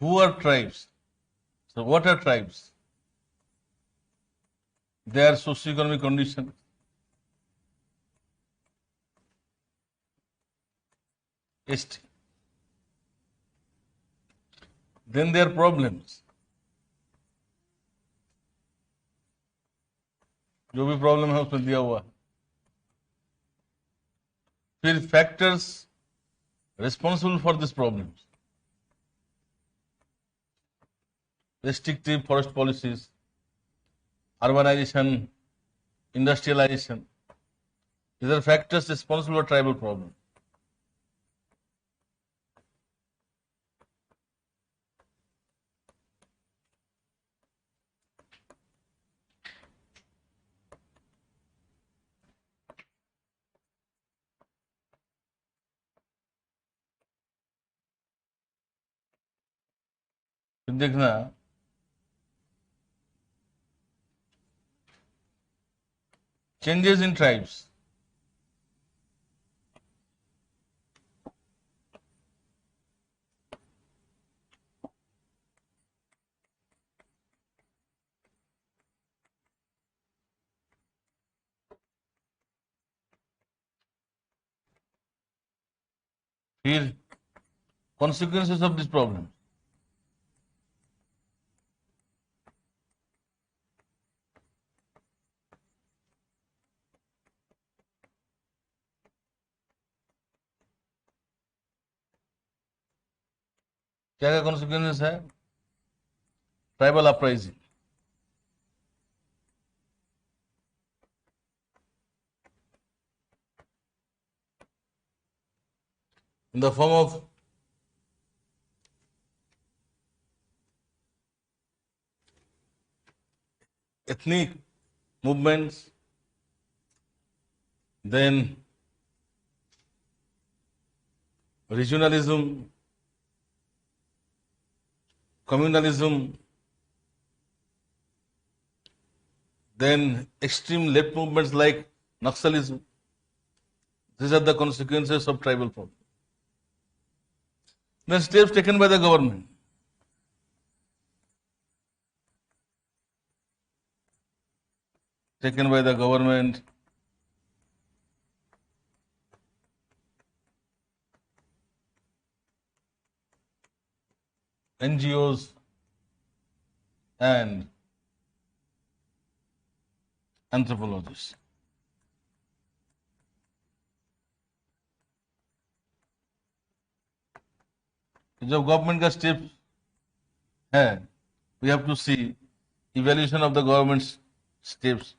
Who are tribes? So what are tribes? Their socio-economic condition, ST. Then their problems. जो भी problem है उसमें दिया हुआ है. फिर factors responsible for these problems. Restrictive forest policies, urbanization, industrialization. These are factors responsible for tribal problems. फिर देखना changes in tribes. फिर consequences of this problem. क्या क्या consequences है? Tribal uprising. In the form of ethnic movements, then regionalism, communalism, then extreme left movements like Naxalism. These are the consequences of tribal problem. Then steps taken by the government. Taken by the government, NGOs, and anthropologists. जब government का step है, we have to see evaluation of the government's steps.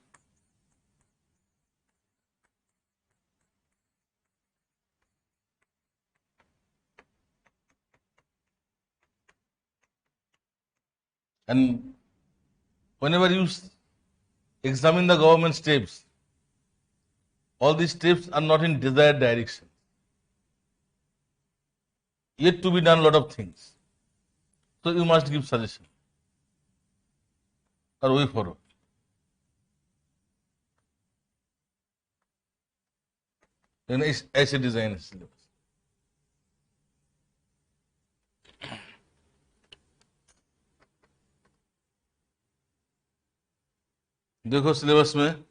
And whenever you examine the government steps, all these steps are not in desired direction. Yet to be done a lot of things. So you must give suggestion or way forward. Then ऐसे design है syllabus. देखो syllabus में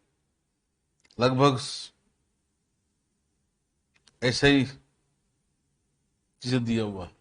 लगभग ऐसा ही चीजें दिया हुआ है.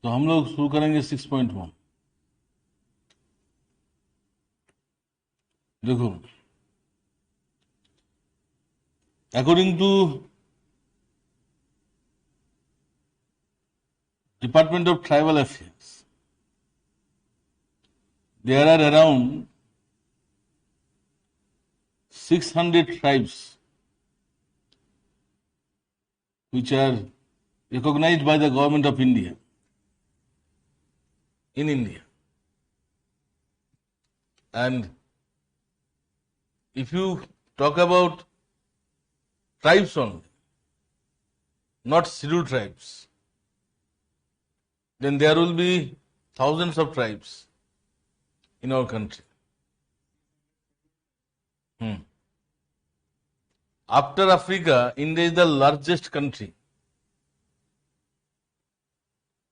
तो हम लोग शुरू करेंगे 6.1। देखो, according to Department of Tribal Affairs, there are around 600 tribes which are recognized by the government of India in India. And if you talk about tribes only, not scheduled tribes, then there will be thousands of tribes in our country. After Africa, India is the largest country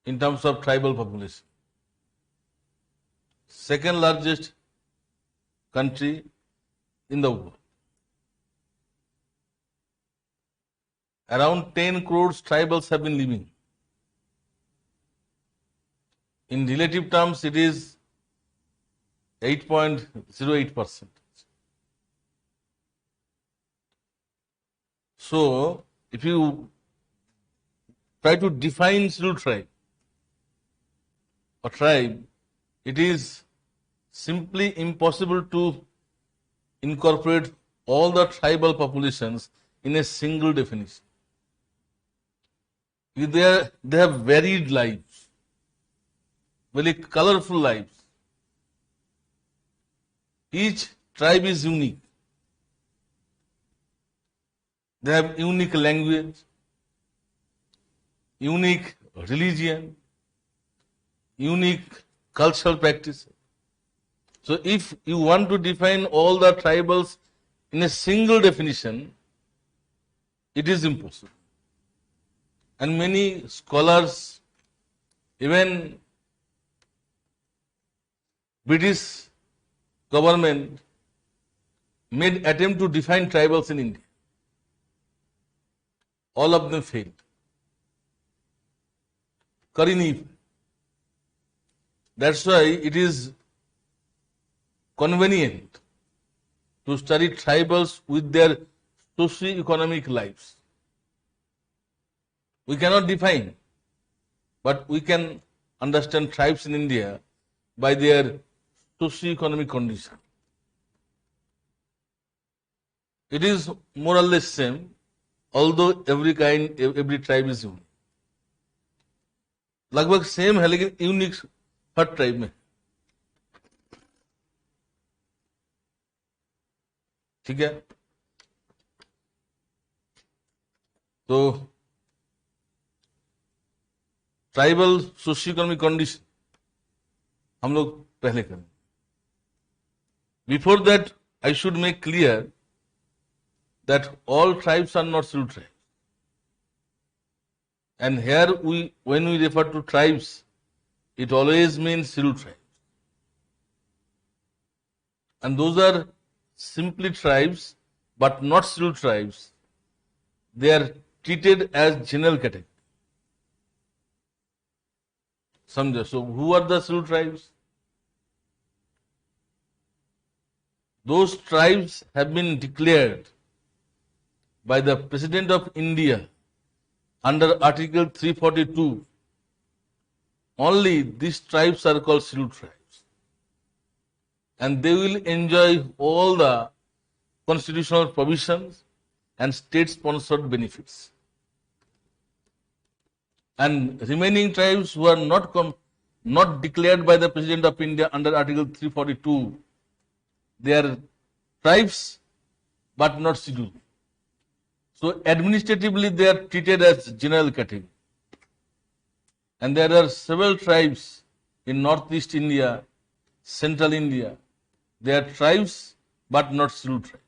in terms of tribal population. Second largest country in the world. Around 10 crores tribals have been living. In relative terms, it is 8.08%. So, if you try to define scheduled tribe or tribe, it is simply impossible to incorporate all the tribal populations in a single definition. They have varied lives, very colorful lives. Each tribe is unique. They have unique language, unique religion, unique cultural practices. So if you want to define all the tribals in a single definition, it is impossible. And many scholars, even British government, made attempt to define tribals in India. All of them failed. Karini. That's why it is convenient to study tribals with their socio-economic lives. We cannot define, but we can understand tribes in India by their socio-economic condition. It is more or less same, although every tribe is unique. लगभग same है लेकिन unique हर tribe में. ठीक है, तो tribal socio economic condition हम लोग पहले करें. Before that I should make clear that all tribes are not scheduled tribes. And here when we refer to tribes, it always means scheduled tribes. And those are simply tribes, but not scheduled tribes. They are treated as general category. Samjha. So who are the scheduled tribes? Those tribes have been declared by the President of India under Article 342. Only these tribes are called scheduled tribes. And they will enjoy all the constitutional provisions and state-sponsored benefits. And remaining tribes who are not declared by the President of India under Article 342, they are tribes but not scheduled. So administratively they are treated as general category. And there are several tribes in northeast India, central India. They are tribes but not scheduled tribes.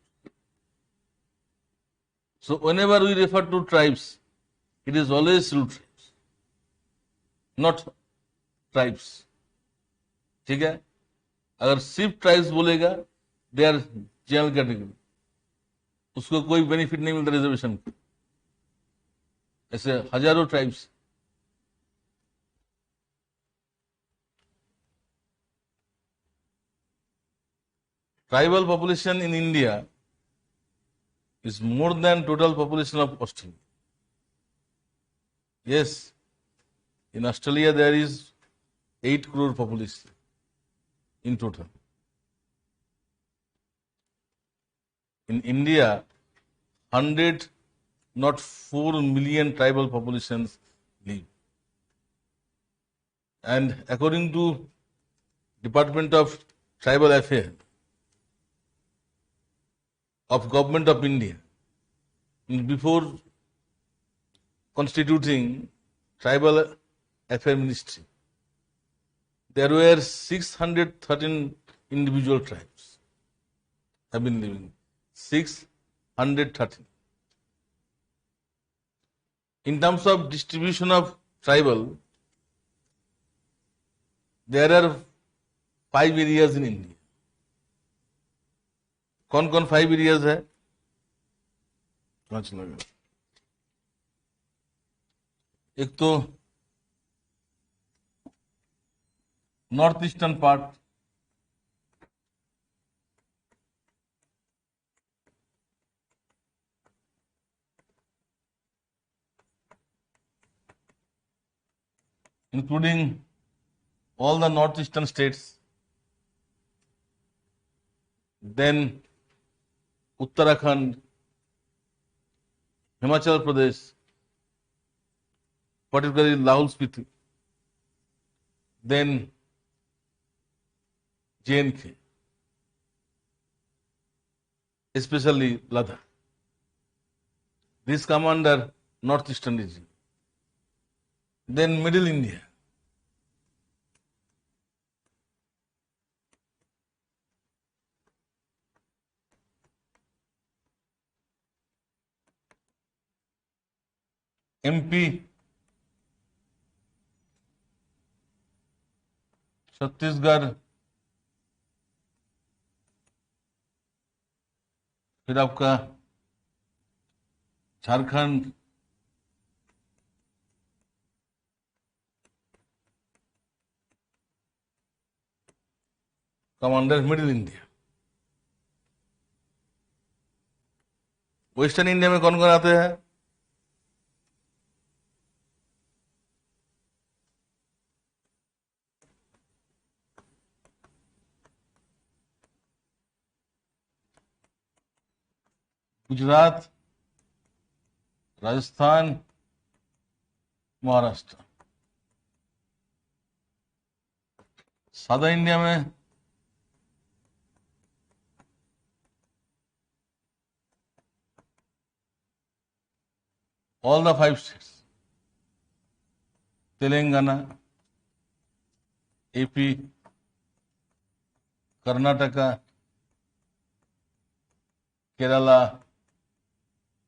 So whenever we refer to tribes, it is always scheduled tribes, not tribes. ठीक है, अगर सिर्फ tribes बोलेगा they are general category, उसको कोई benefit नहीं मिलता reservation को. ऐसे हजारों tribes. tribal population in India is more than total population of Australia. Yes, in Australia there is 8 crore population in total. In India, 100, not 4 million tribal populations live. And according to Department of Tribal Affairs of Government of India, before constituting Tribal Affairs Ministry, there were 613 individual tribes have been living. 613. In terms of distribution of tribal, there are 5 areas in India. कौन-कौन 5 areas है? पांच लगा. एक तो north eastern part, including all the northeastern states, then Uttarakhand, Himachal Pradesh, particularly Lahul Spiti, then J&K, especially Ladakh. These come under northeastern region. Then Middle India, MP, Chhattisgarh, फिर आपका Jharkhand, commander middle India. Western India में कौन कौन आते हैं? गुजरात, राजस्थान, महाराष्ट्र. सादा India में all the 5 states, Telangana, AP, Karnataka, Kerala,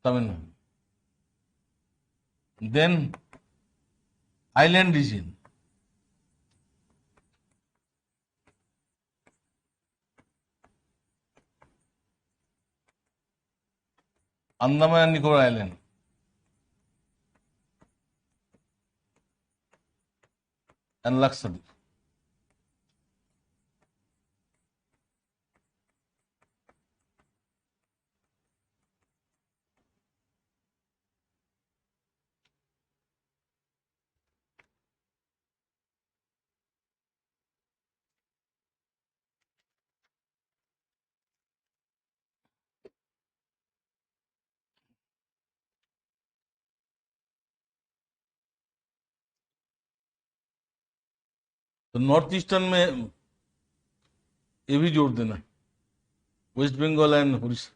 Tamil Nadu. Then island region, Andaman and Nicobar Island, and Lakshadweep. तो नॉर्थ ईस्टर्न में ये भी जोड़ देना, West Bengal and Orissa.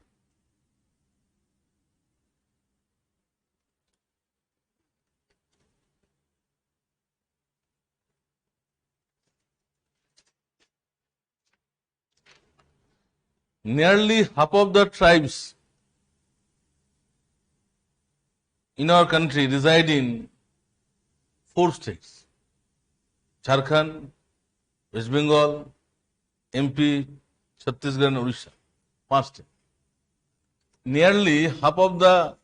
Nearly half of the tribes in our country reside in 4 states: Jharkhand, West Bengal, MP, Chhattisgarh and Odisha. 5 states. Nearly half of the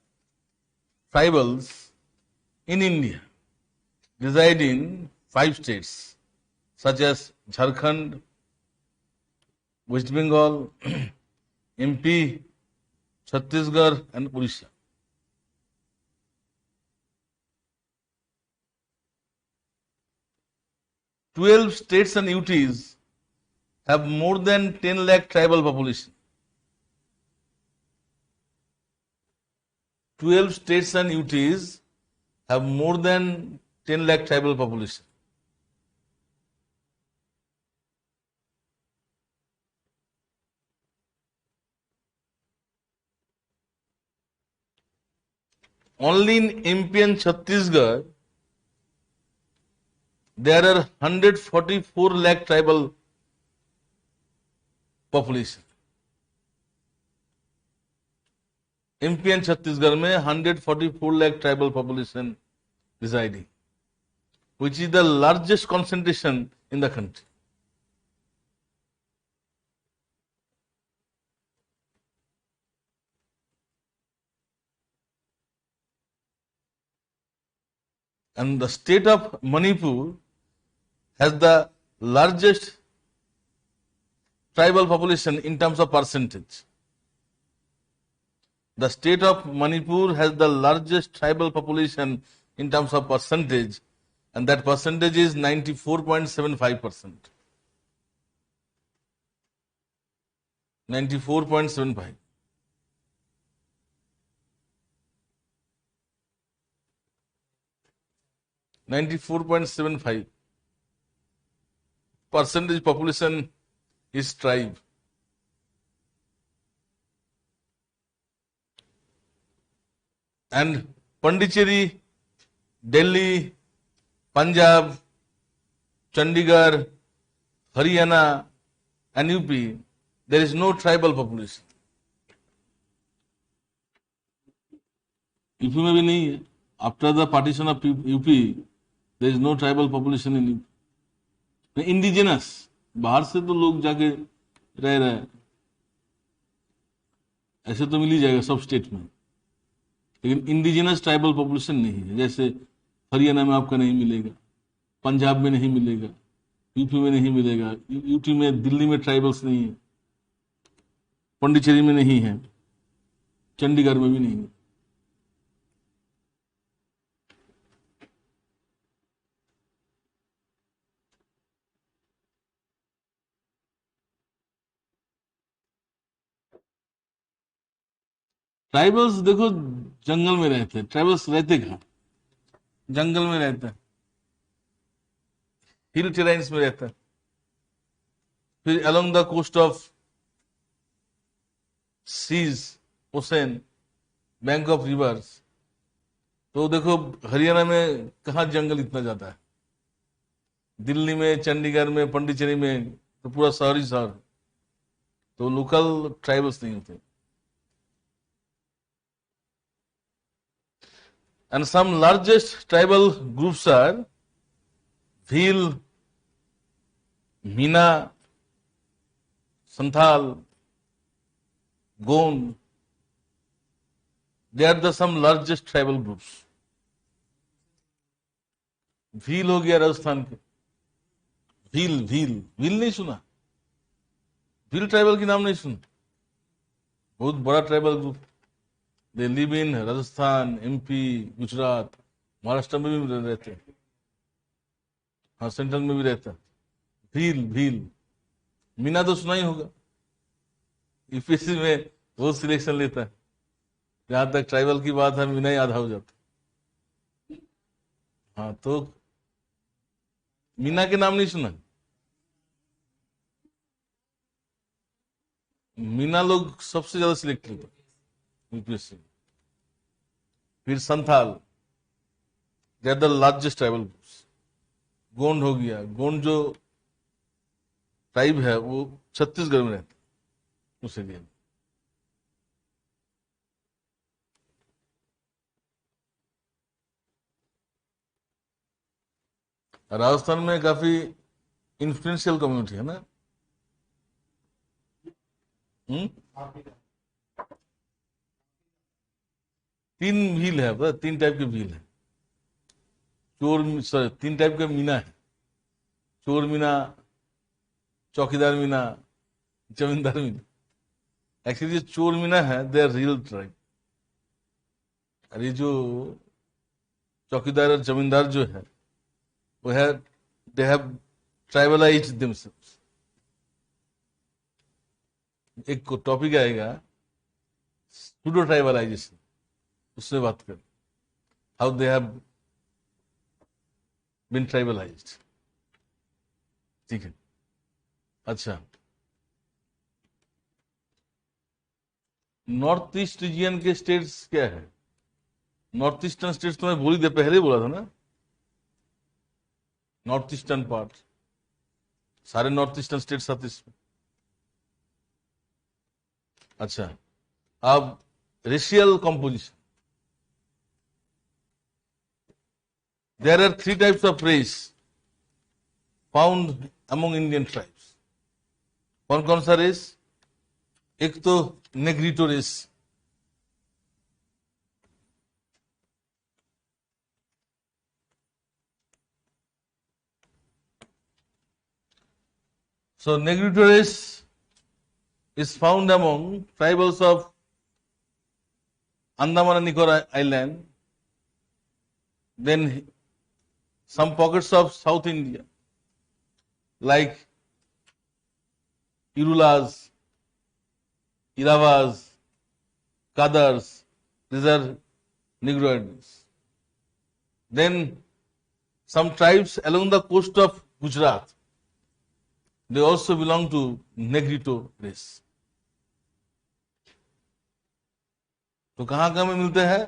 tribals in India reside in 5 states such as Jharkhand, West Bengal, MP, Chhattisgarh, and Odisha. "12 states and UTs have more than 10 lakh tribal population." 12 states and UTs have more than 10 lakh tribal population. Only in MP and Chhattisgarh, there are 144 lakh tribal population. MP and Chhattisgarh में 144 lakh tribal population residing, which is the largest concentration in the country. And the state of Manipur has the largest tribal population in terms of percentage. The state of Manipur has the largest tribal population in terms of percentage, and that percentage is 94.75%. 94.75. percentage population is tribe. And Pondicherry, Delhi, Punjab, Chandigarh, Haryana, and UP, there is no tribal population. UP में भी नहीं है. After the partition of UP, there is no tribal population in UP. Indigenous, बाहर से तो लोग जाके रह रहे हैं, ऐसे तो मिल ही जाएगा सब स्टेट में, लेकिन इंडिजिनस ट्राइबल पॉपुलेशन नहीं है. जैसे हरियाणा में आपका नहीं मिलेगा, पंजाब में नहीं मिलेगा, यूपी में नहीं मिलेगा, यूटी में, दिल्ली में ट्राइबल्स नहीं है, पौंडीचेरी में नहीं है, चंडीगढ़ में भी नहीं है. ट्राइबल्स देखो जंगल में रहते हैं. ट्राइबल्स रहते कहाँ? जंगल में रहते हैं, हिल टेराइन्स में रहता है, फिर along the coast of seas, ocean, bank of rivers. तो देखो हरियाणा में कहाँ जंगल इतना ज्यादा है, दिल्ली में, चंडीगढ़ में, पौंडीचेरी में तो पूरा शहरी शहर, तो लोकल ट्राइबल्स नहीं होते. And some largest tribal groups are Bhil, Meena, Santhal, Gond. They are the some largest tribal groups. Bhil हो गया राजस्थान के, भील भील भील नहीं सुना? भील ट्राइबल की नाम नहीं सुना? बहुत बड़ा tribal group. They live in Rajasthan, MP, Gujarat, Maharashtra में भी रहते हैं, हाँ सेंट्रल में भी रहता है. भील भील. मीना तो सुना ही होगा, यूपीएससी में बहुत सिलेक्शन लेता है. जहां तक ट्राइबल की बात है, मीना ही आधा हो जाता. हाँ तो मीना के नाम नहीं सुना? मीना लोग सबसे ज्यादा सिलेक्ट लेते यूपीएससी. फिर Santhal, they are the largest tribal groups. Gond हो गया. गोंड जो ट्राइब है वो छत्तीसगढ़ में रहता है उस एरिया में. राजस्थान में काफी इन्फ्लुएंशियल कम्युनिटी है ना. तीन भील है, पता? तीन टाइप के भील है. सॉरी, तीन टाइप के मीना है. चोर मीना, चौकीदार मीना, जमींदार मीना, एक्चुअली जो चोर मीना है दे आर रियल ट्राइब, और ये जो चौकीदार और जमींदार जो है वो है दे हैव ट्राइबलाइज देमसेल्व्स। एक टॉपिक आएगा सूडो ट्राइबलाइजेशन, उसमें बात कर हाउ दे हैव बीन ट्राइबलाइज्ड। ठीक है, अच्छा, नॉर्थ ईस्ट रीजियन के स्टेट्स क्या है? नॉर्थ ईस्टर्न स्टेट्स तो मैं बोल ही दे पहले ही बोला था ना, नॉर्थ ईस्टर्न पार्ट, सारे नॉर्थ ईस्टर्न स्टेट्स आते इसमें। अच्छा, अब racial composition, there are 3 types of race found among Indian tribes. कौन कौन सा रेस? एक तो negrito race, so negrito race is found among tribals of Andaman and Nicobar Island, then some pockets of South India like Irulas, Iravas, Kadars, these are Negroids. Then some tribes along the coast of Gujarat, they also belong to Negrito race. तो कहाँ में मिलते हैं?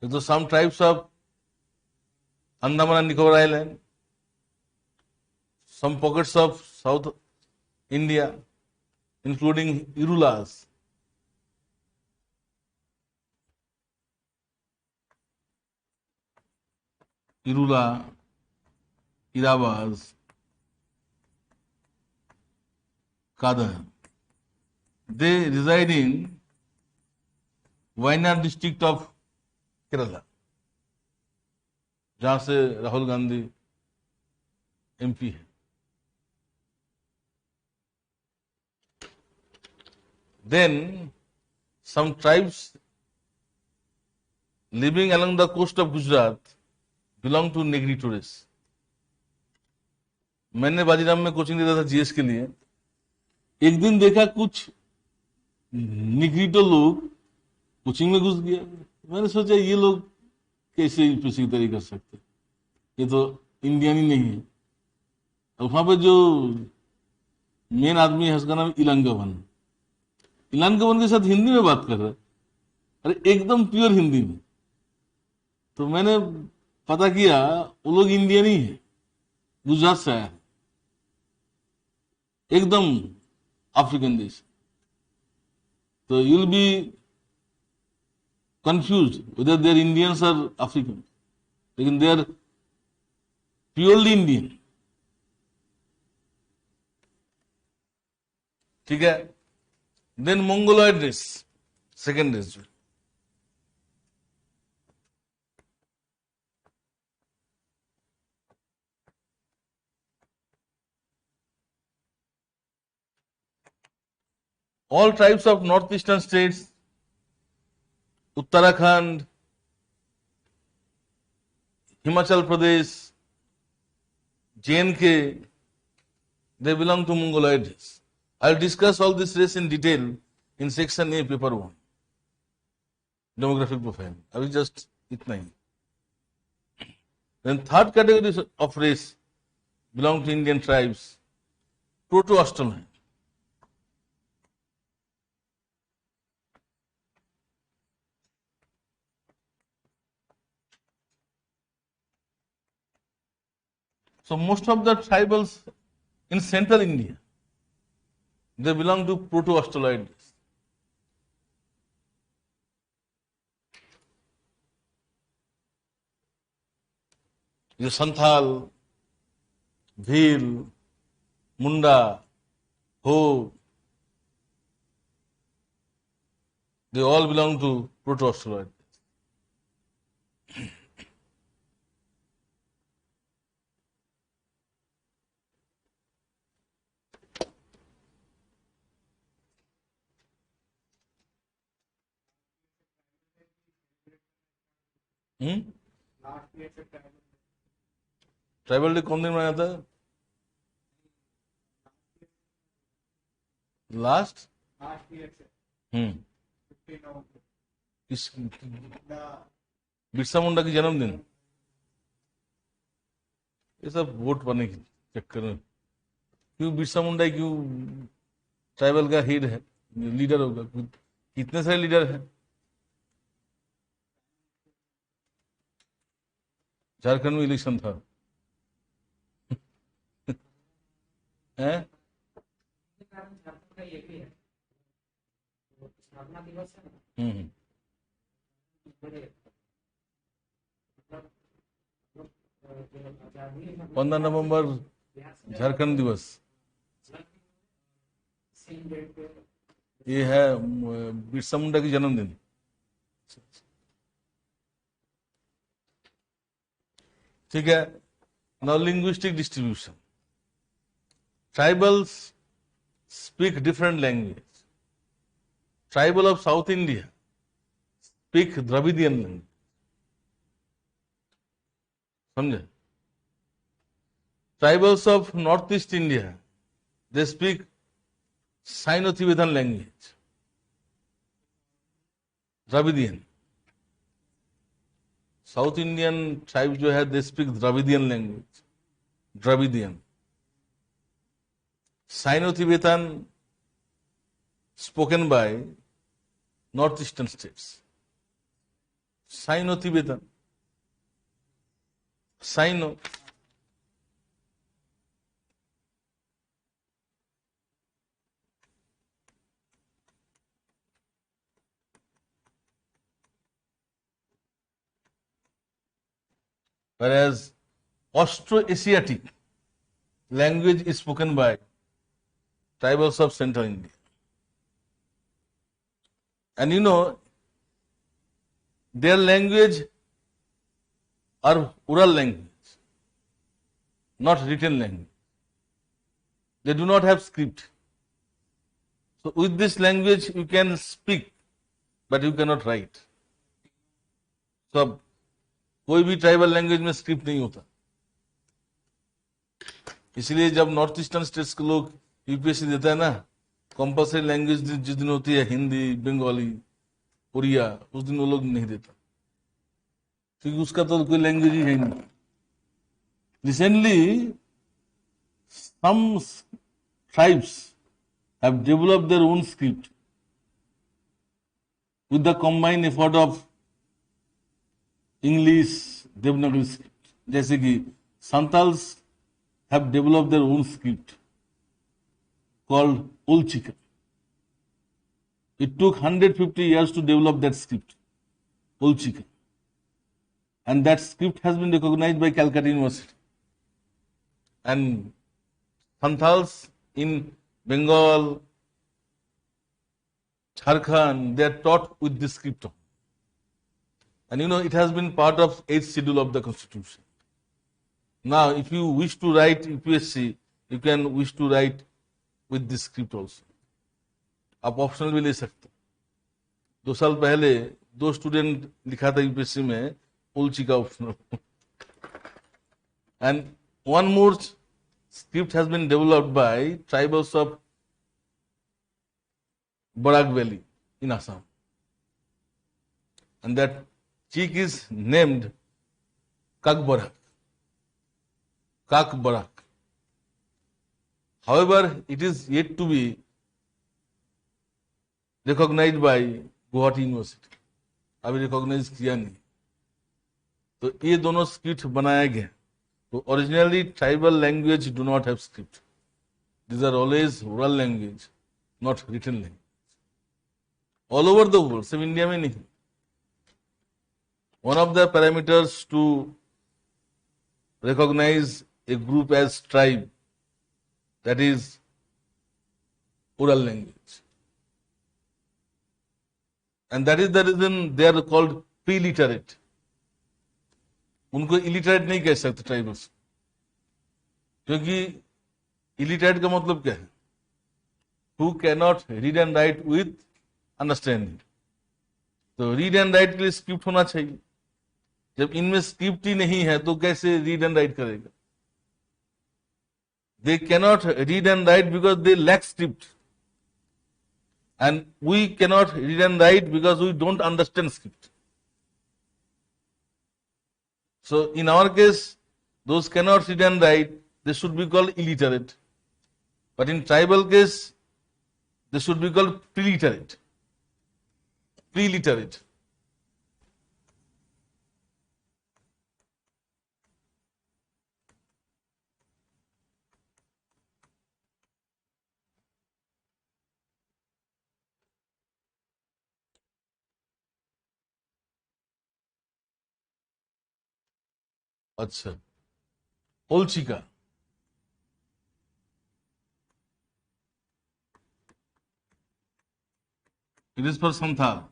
तो some tribes of Andaman and Nicobar Island, some pockets of South India, including Irulas. Irula, Iravas, Kadar. They reside in Wayanad district of Kerala, जहां से Rahul Gandhi MP है। Then some tribes living along the coast of Gujarat belong to Negrito race. मैंने बाजीराम में coaching देता था GS के लिए, एक दिन देखा कुछ निग्रिटो लोग कोचिंग में घुस गया। मैंने सोचा ये लोग कैसे तैयारी कर सकते, ये तो इंडियन ही नहीं है। और वहां पे जो मेन आदमी है उसका नाम इलांगवन, इलांगवन के साथ हिंदी में बात कर रहा है, अरे एकदम प्योर हिंदी में। तो मैंने पता किया वो लोग इंडियन ही है, गुजरात से आया है, एकदम अफ्रीकन देश। तो you will be confuse whether they are Indians और अफ्रीकन, लेकिन दे आर प्योरली इंडियन। ठीक है, then mongoloid race, second race जो all tribes of northeastern states, Uttarakhand, Himachal Pradesh, JNK, they belong to Mongoloid race. I'll discuss all this race in detail in section A, paper 1, demographic profile. I will just itna hi. Then third category of race belong to Indian tribes, Proto-Australian. So most of the tribals in central India, they belong to Proto-Australoid race. The Santhal, Bhil, Munda, Ho, they all belong to Proto-Australoid. Tribal day कौन दिन मनाया था? Last किस बिरसा मुंडा की जन्मदिन? ये सब vote पाने के चक्कर में क्यों बिरसा मुंडा ही क्यों ट्राइबल का हेड है, लीडर होगा? कितने सारे लीडर हैं झारखंड में इलेक्शन था हैं? हम्म 15 नवंबर झारखंड दिवस ये है बिरसा मुंडा की जन्मदिन। ठीक है। Now linguistic distribution. Tribals speak different language. Tribal of South India speak Dravidian language. समझे? Tribals of Northeast India, they speak Sino-Tibetan language, Dravidian. South Indian tribes जो है they speak Dravidian language, Dravidian. Sino-Tibetan spoken by northeastern states. Sino-Tibetan. Sino. Whereas Austro-Asiatic language is spoken by tribals of central India. And you know, their language are oral language, not written language. They do not have script. So with this language you can speak, but you cannot write. So कोई भी tribal language में script नहीं होता। इसलिए जब north eastern states के लोग UPSC देता है ना, कंपल्सरी लैंग्वेज जिस दिन होती है हिंदी, बंगाली, उड़िया, उस दिन वो लोग नहीं देता, क्योंकि उसका तो कोई लैंग्वेज ही है नहीं। Recently some tribes have developed their own script with the combined effort of English, Devanagari script. जैसे कि Santals have developed their own script called Ulchika. It took 150 years to develop that script, Ulchika. And that script has been recognized by Calcutta University. And Santals in Bengal, Jharkhand, they are taught with this script. And you know, it has been part of 8th schedule of the Constitution. Now, if you wish to write UPSC, you can wish to write with this script also. आप optional भी ले सकते। 2 साल पहले 2 student लिखा था UPSC में उल्ची का optional. And one more script has been developed by tribals of Barak Valley in Assam. And that cheek is named Kakbarak. Kakbarak. However, it is yet to be recognized by Guwahati University. अभी recognize किया नहीं। तो ये दोनों script बनाया गया। तो originally tribal language do not have script, these are always oral language, not written language. All over the world, सिर्फ इंडिया में नहीं। One of the parameters to recognize a group as tribe, that is oral language. And that is the reason they are called pre-literate. उनको illiterate नहीं कह सकते tribals, क्योंकि illiterate का मतलब क्या है? Who cannot read and write with understanding. तो read and write के लिए स्क्रिप्ट होना चाहिए। जब इनमें स्क्रिप्ट ही नहीं है तो कैसे रीड एंड राइट करेगा? They cannot read and write because they lack script. And we cannot read and write because we don't understand script. So in our case, those cannot read and write, they should be called illiterate. But in tribal case, they should be called preliterate. Preliterate. अच्छा, Polchika. It is for Santhal.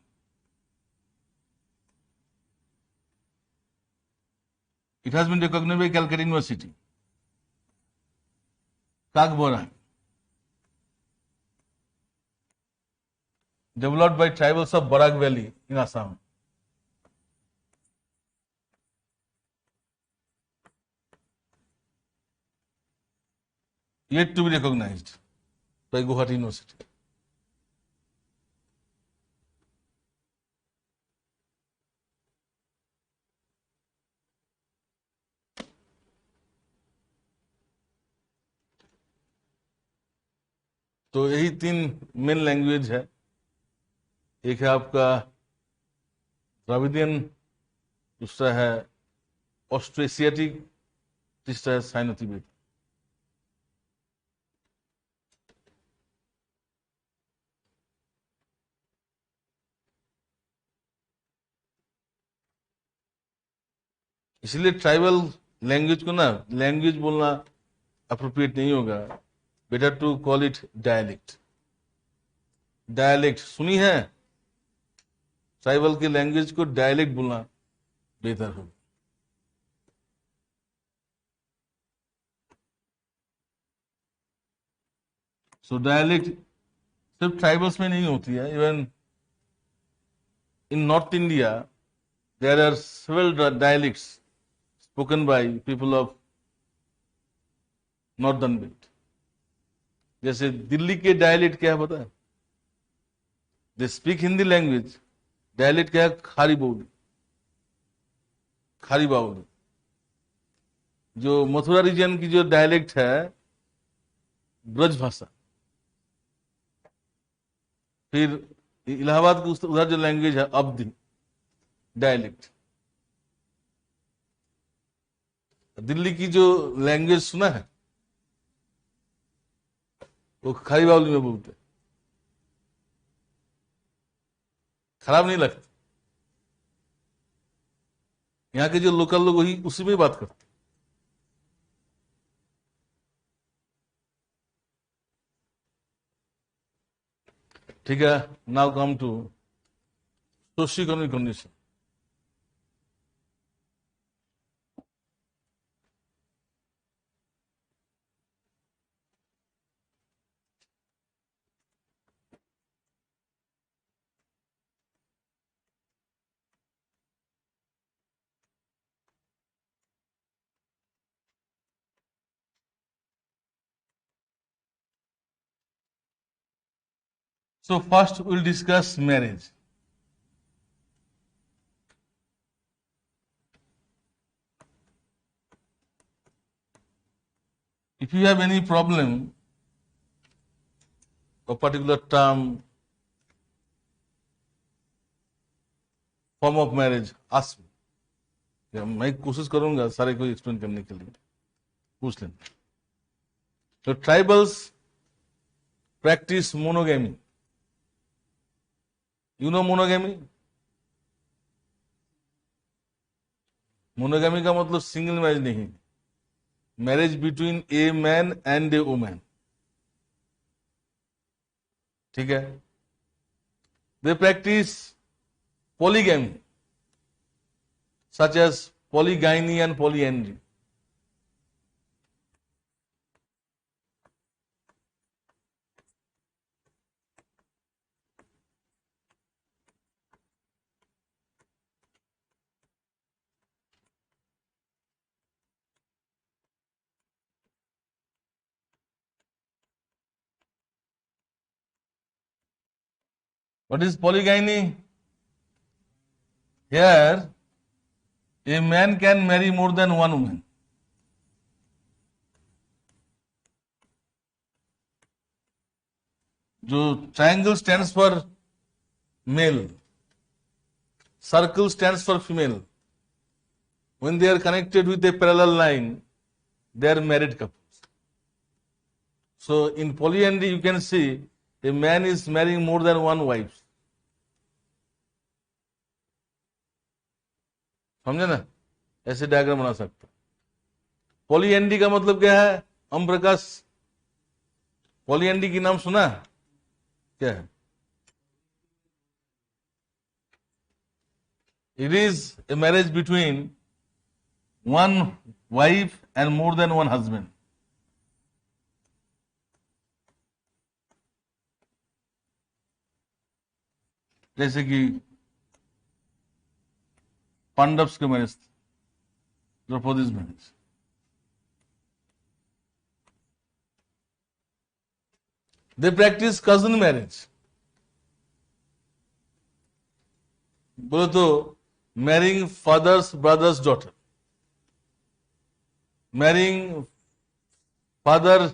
It has been recognized by Calcutta University. Kagbora. Developed by tribals of Barak Valley in Assam. Yet to be recognized by Guwahati University. तो यही तीन main language है। एक है आपका Dravidian, दूसरा है ऑस्ट्रेशियाटिक, तीसरा है साइनो तिब्बती। इसलिए ट्राइबल लैंग्वेज को ना लैंग्वेज बोलना अप्रोप्रिएट नहीं होगा, better to call it dialect. Dialect सुनी है? ट्राइबल की लैंग्वेज को डायलेक्ट बोलना बेहतर होगा। सो डायलेक्ट सिर्फ ट्राइबल्स में नहीं होती है, even in north India there are several dialects spoken by people of northern belt. जैसे दिल्ली के डायलेक्ट क्या है पता है? They speak Hindi language, dialect क्या है? खारी बोली, खारी बावली। जो मथुरा रीजन की जो डायलेक्ट है ब्रज भाषा, फिर इलाहाबाद की उधर जो लैंग्वेज है अवधी डायलेक्ट। दिल्ली की जो लैंग्वेज सुना है वो खारी बावली में बोलते हैं, खराब नहीं लगता। यहाँ के जो लोकल लोग वही उसी में बात करते। ठीक है, now come to socio-economic condition. So first we'll discuss marriage. If you have any problem, a particular term, form of marriage, ask me. मैं कोशिश करूंगा सारे को एक्सप्लेन करने के लिए, पूछ लेना। तो tribals practice monogamy. You know monogamy? Monogamy का मतलब सिंगल मैरिज नहीं, marriage between a man and a woman. ठीक है? They practice polygamy such as polygyny and polyandry. What is polygamy? Here, a man can marry more than one woman. जो triangle stands for male, circle stands for female. When they are connected with a parallel line, they are married couples. So in polyandry, you can see a man is marrying more than one wife. समझे ना? ऐसे diagram बना सकते. पॉलीएंडी का मतलब क्या है? हम प्रकाश पॉलीएंडी की नाम सुना? क्या है? It is a marriage between one wife and more than one husband. जैसे कि पांडव्स के marriage, Draupadi's marriage. They practice cousin marriage. बोलो तो marrying father's brother's daughter, marrying mother's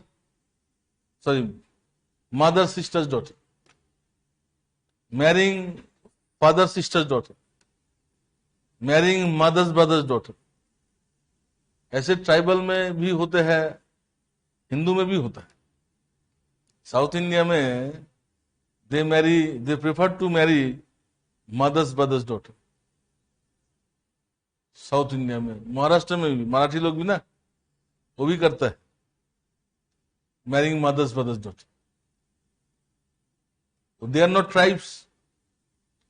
sister's daughter, marrying father's sister's daughter, marrying mother's brother's daughter. ऐसे tribal में भी होते हैं, हिंदू में भी होता है. साउथ इंडिया में they prefer to marry mother's brother's daughter. South India में, महाराष्ट्र में भी, मराठी लोग भी ना, वो भी करता है, marrying mother's brother's daughter. So they are not tribes,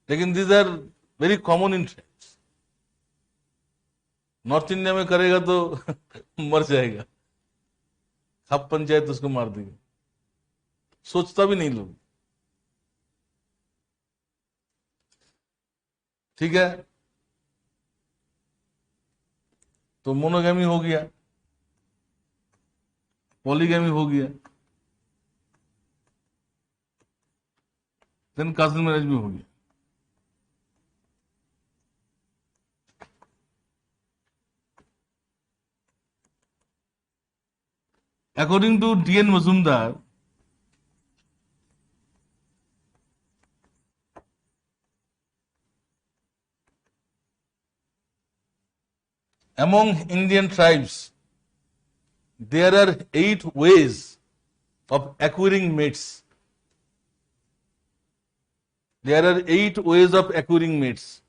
लेकिन these are very common in tribes. North India में करेगा तो मर जाएगा, खाप पंचायत उसको मार देगा, सोचता भी नहीं लोग. ठीक है, तो मोनोगैमी हो गया, पॉलीगैमी हो गया, देन कजन मैरिज भी हो गया. According to D.N. Mazumdar, among Indian tribes, there are 8 ways of acquiring mates. There are 8 ways of acquiring mates.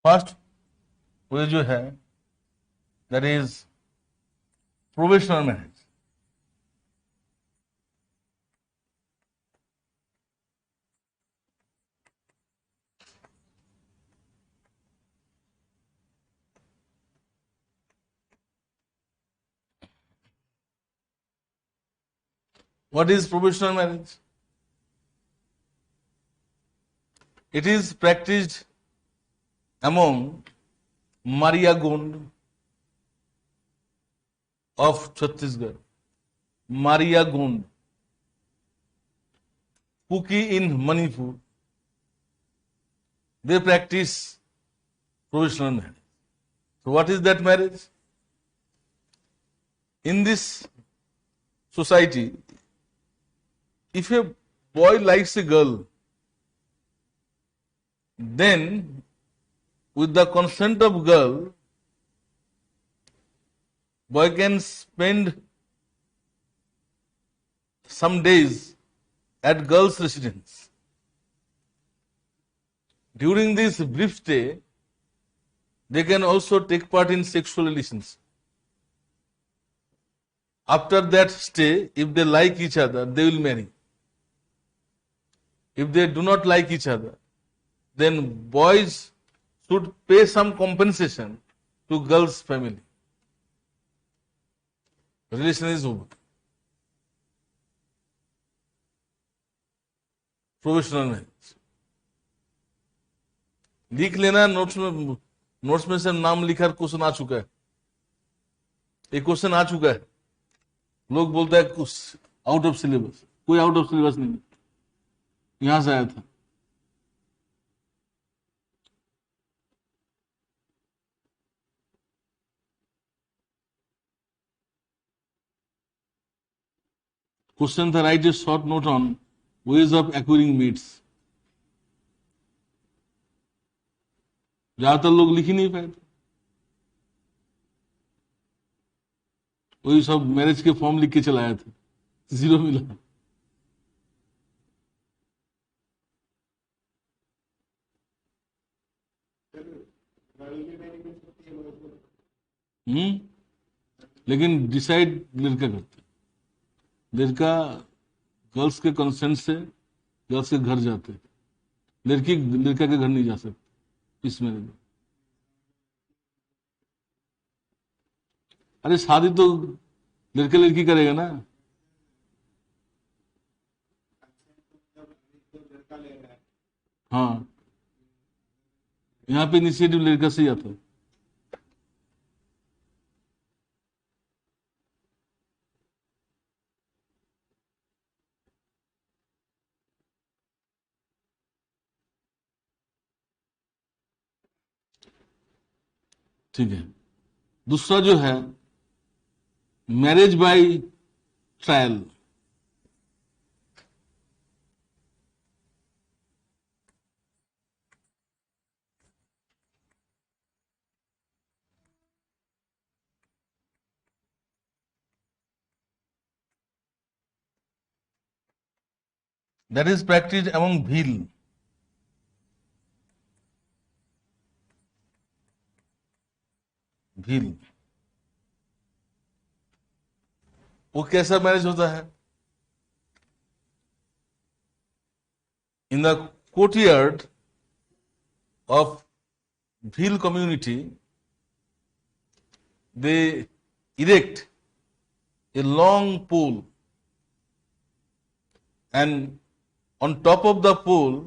First way जो है, that is probational marriage. What is probational marriage? It is practiced among Maria Gond of Chhattisgarh, Maria Gond, Kuki in Manipur. They practice provisional marriage. So what is that marriage? In this society, if a boy likes a girl, then with the consent of girl, boy can spend some days at girl's residence. During this brief stay, they can also take part in sexual relations. After that stay, if they like each other, they will marry. if they do not like each other, then boys should pay some compensation to girls' family. Relation is over. Provisional marriage. लिख लेना notes में से नाम लिखा question आ चुका है, एक question आ चुका है. लोग बोलता है कुछ आउट ऑफ सिलेबस, कोई आउट ऑफ सिलेबस नहीं, यहां से आया था. क्वेश्चन था write a short note on ways of acquiring mates. ज्यादातर लोग लिख ही नहीं पाए थे, वही सब मैरिज के फॉर्म लिख के चलाया था, 0 मिला. लेकिन डिसाइड लड़का करता है. लड़का गर्ल्स के कंसेंट से गर्ल्स के घर जाते, लड़की लड़का के घर नहीं जा सकती इस मैरिज में. अरे शादी तो लड़के लड़की करेगा ना. हाँ, यहाँ पे इनिशिएटिव लड़का से ही आता है. ठीक है. दूसरा जो है marriage by trial. That is practiced among Bhil. Bhil. वो कैसा मैरिज होता है? In the courtyard of Bhil community they erect a long pole and on top of the pole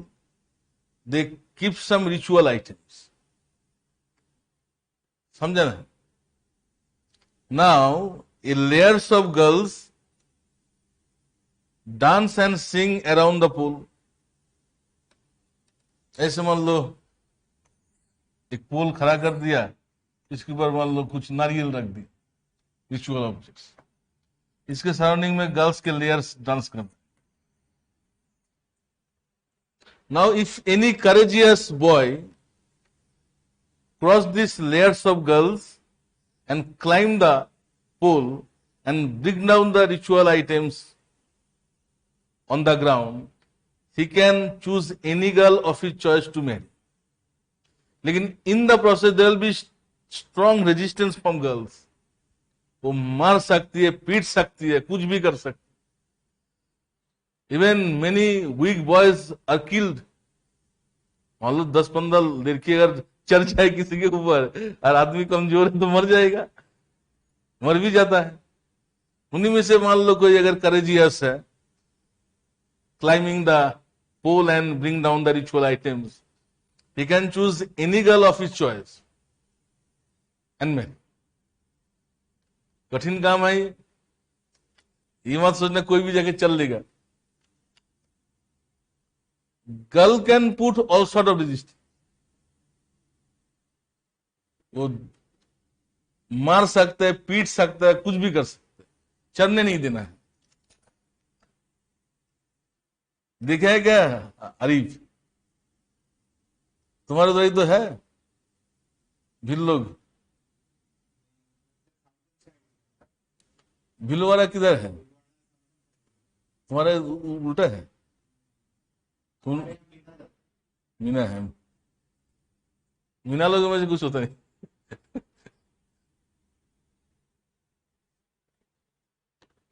they keep some ritual items. समझा ना? Now a layers of girls dance and sing around the pole. ऐसे मान लो एक पोल खड़ा कर दिया, इसके ऊपर मान लो कुछ नारियल रख दी, रिचुअल ऑब्जेक्ट्स, इसके सराउंडिंग में गर्ल्स के लेयर्स डांस करते. Now, if any courageous boy cross these layers of girls and climb the pole and bring down the ritual items on the ground, he can choose any girl of his choice to marry. लेकिन in the process there will be strong resistance from girls. वो मार सकती है, पीट सकती है, कुछ भी कर सकती है. Even many weak boys are killed. मान लो 10-15 लड़की अगर चढ़ जाए किसी के ऊपर और आदमी कमजोर है तो मर जाएगा, मर भी जाता है. उन्हीं में से मान लो कोई अगर करेजियस है, climbing the pole and bring down the ritual items, he can choose any girl of his choice and marry. कठिन काम है ये मत सोचना कोई भी जगह चल लेगा. Girl can put all sort of resistance. वो मार सकता है, पीट सकता है, कुछ भी कर सकता है, चढ़ने नहीं देना है. देखा है क्या अरीफ? तुम्हारे उधर ही तो है भील लोग. भीलवाड़ा किधर है? तुम्हारे उल्टा है. तुम मीना है. मीना लोगों में से कुछ होता नहीं.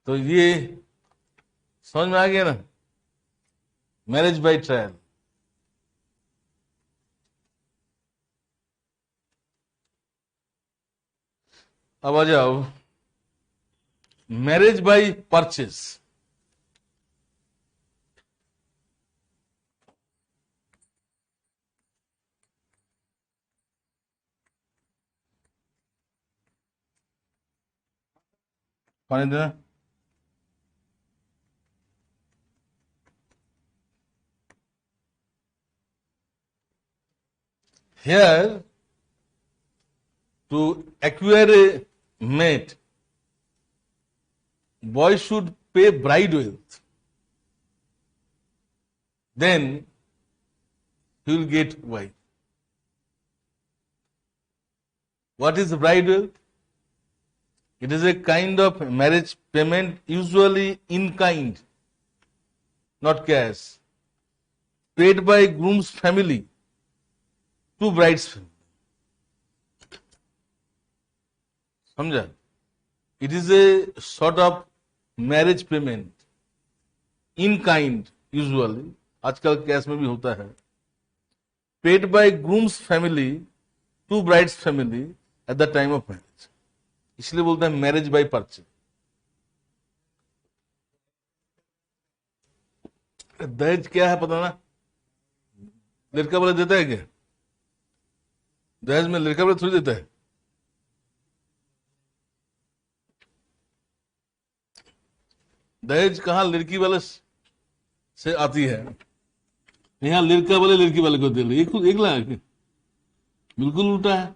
तो ये समझ में आ गया ना? Marriage by trial. अब आ जाओ मैरिज बाय परचेस। पानी देना। Here, to acquire a mate, boy should pay bride wealth. Then he will get wife. What is bride wealth? It is a kind of marriage payment, usually in kind, not cash, paid by groom's family to bride's family. समझा? It is a sort of marriage payment in kind, usually, आजकल cash में भी होता है, paid by groom's family to bride's family at the time of marriage. इसलिए बोलते हैं marriage by purchase. दहेज क्या है पता ना? लड़का वाला देता है क्या? दहेज में लड़का वाला थोड़ी देता है। दहेज कहाँ लड़की वाले से आती है, यहाँ लड़का वाले लड़की वाले को दे रहे। एक लाख, बिल्कुल उल्टा है।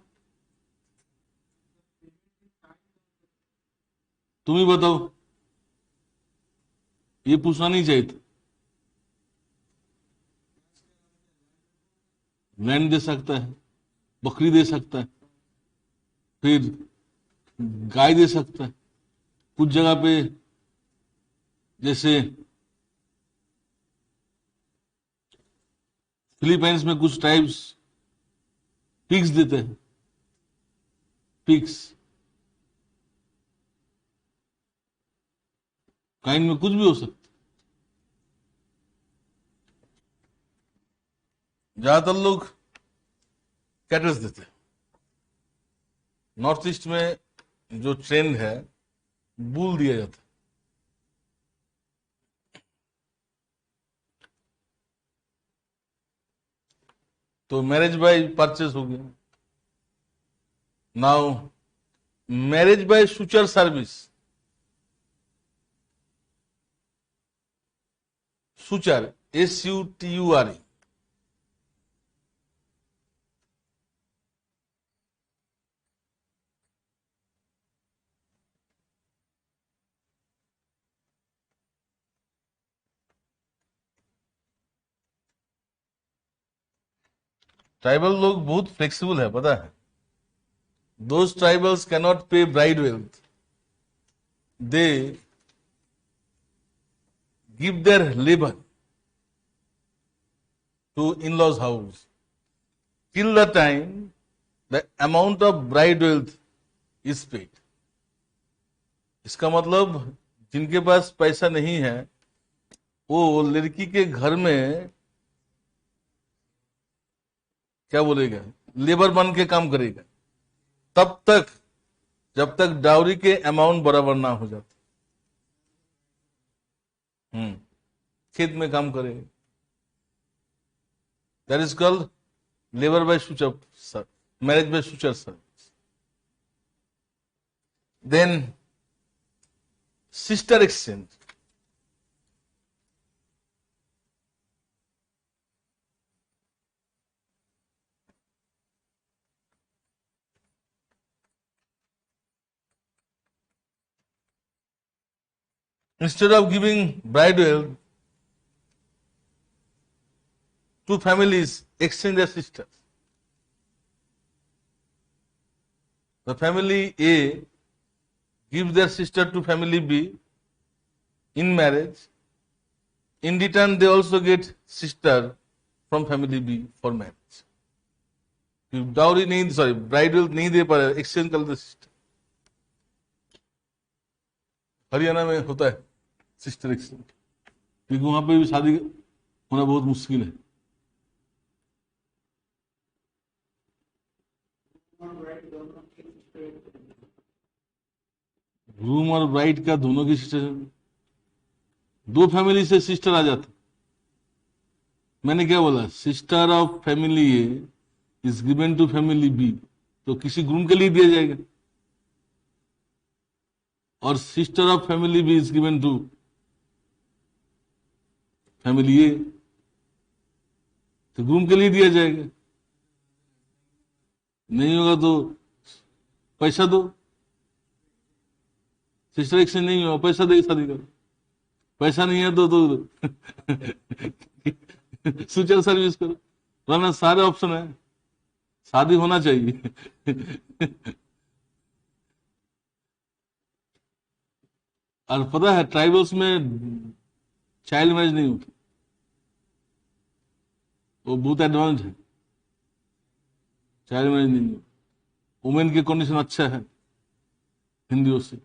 तुम ही बताओ, ये पूछना नहीं चाहिए था। लैंड दे सकता है, बकरी दे सकता है, फिर गाय दे सकता है। कुछ जगह पे जैसे फिलीपाइंस में कुछ ट्राइब्स पिग्स देते हैं, पिग्स। काइंड में कुछ भी हो सकता। ज्यादातर लोग कैटल्स देते हैं। नॉर्थ ईस्ट में जो ट्रेंड है, बुल दिया जाता है। तो मैरिज बाय परचेस हो गया। Now marriage by suitor service. Suture, SUTURE, tribal लोग बहुत फ्लेक्सिबल है, पता है। Those tribals cannot pay bride wealth. They give their labor to in-laws' house till the time the amount of bride wealth is paid. इसका मतलब जिनके पास पैसा नहीं है, वो लड़की के घर में क्या बोलेगा, लेबर बन के काम करेगा, तब तक जब तक डाउरी के अमाउंट बराबर ना हो जाता। खेत में काम करेगा। That is called labour by suitor, marriage by suitor service. Then sister exchange. Instead of giving bride wealth, two families exchange their sisters. The family A gives their sister to family B in marriage. In return, they also get sister from family B for marriage. Dowry नहीं, sorry, bride wealth नहीं दे पा रहे, exchange कर लेते sister. Haryana में होता है sister exchange, क्योंकि वहां पे भी शादी होना बहुत मुश्किल है। ग्रूम और ब्राइड का दोनों की सिस्टर, दो फैमिली से सिस्टर आ जाते। मैंने क्या बोला, sister of family A is given to family B, तो किसी ग्रूम के लिए दिया जाएगा, और sister of family B is given to family A, तो ग्रूम के लिए दिया जाएगा। नहीं होगा तो पैसा दो, सिस्टर एक्सचेंज नहीं होगा, पैसा दे शादी करो। पैसा नहीं है तो सोशल सर्विस करो, वरना सारे ऑप्शन है, शादी होना चाहिए। और पता है ट्राइबल्स में चाइल्ड मैरिज नहीं होती, वो बहुत एडवांस है, चाइल्ड मैरिज नहीं होती। वुमेन की कंडीशन अच्छा है हिंदियों से।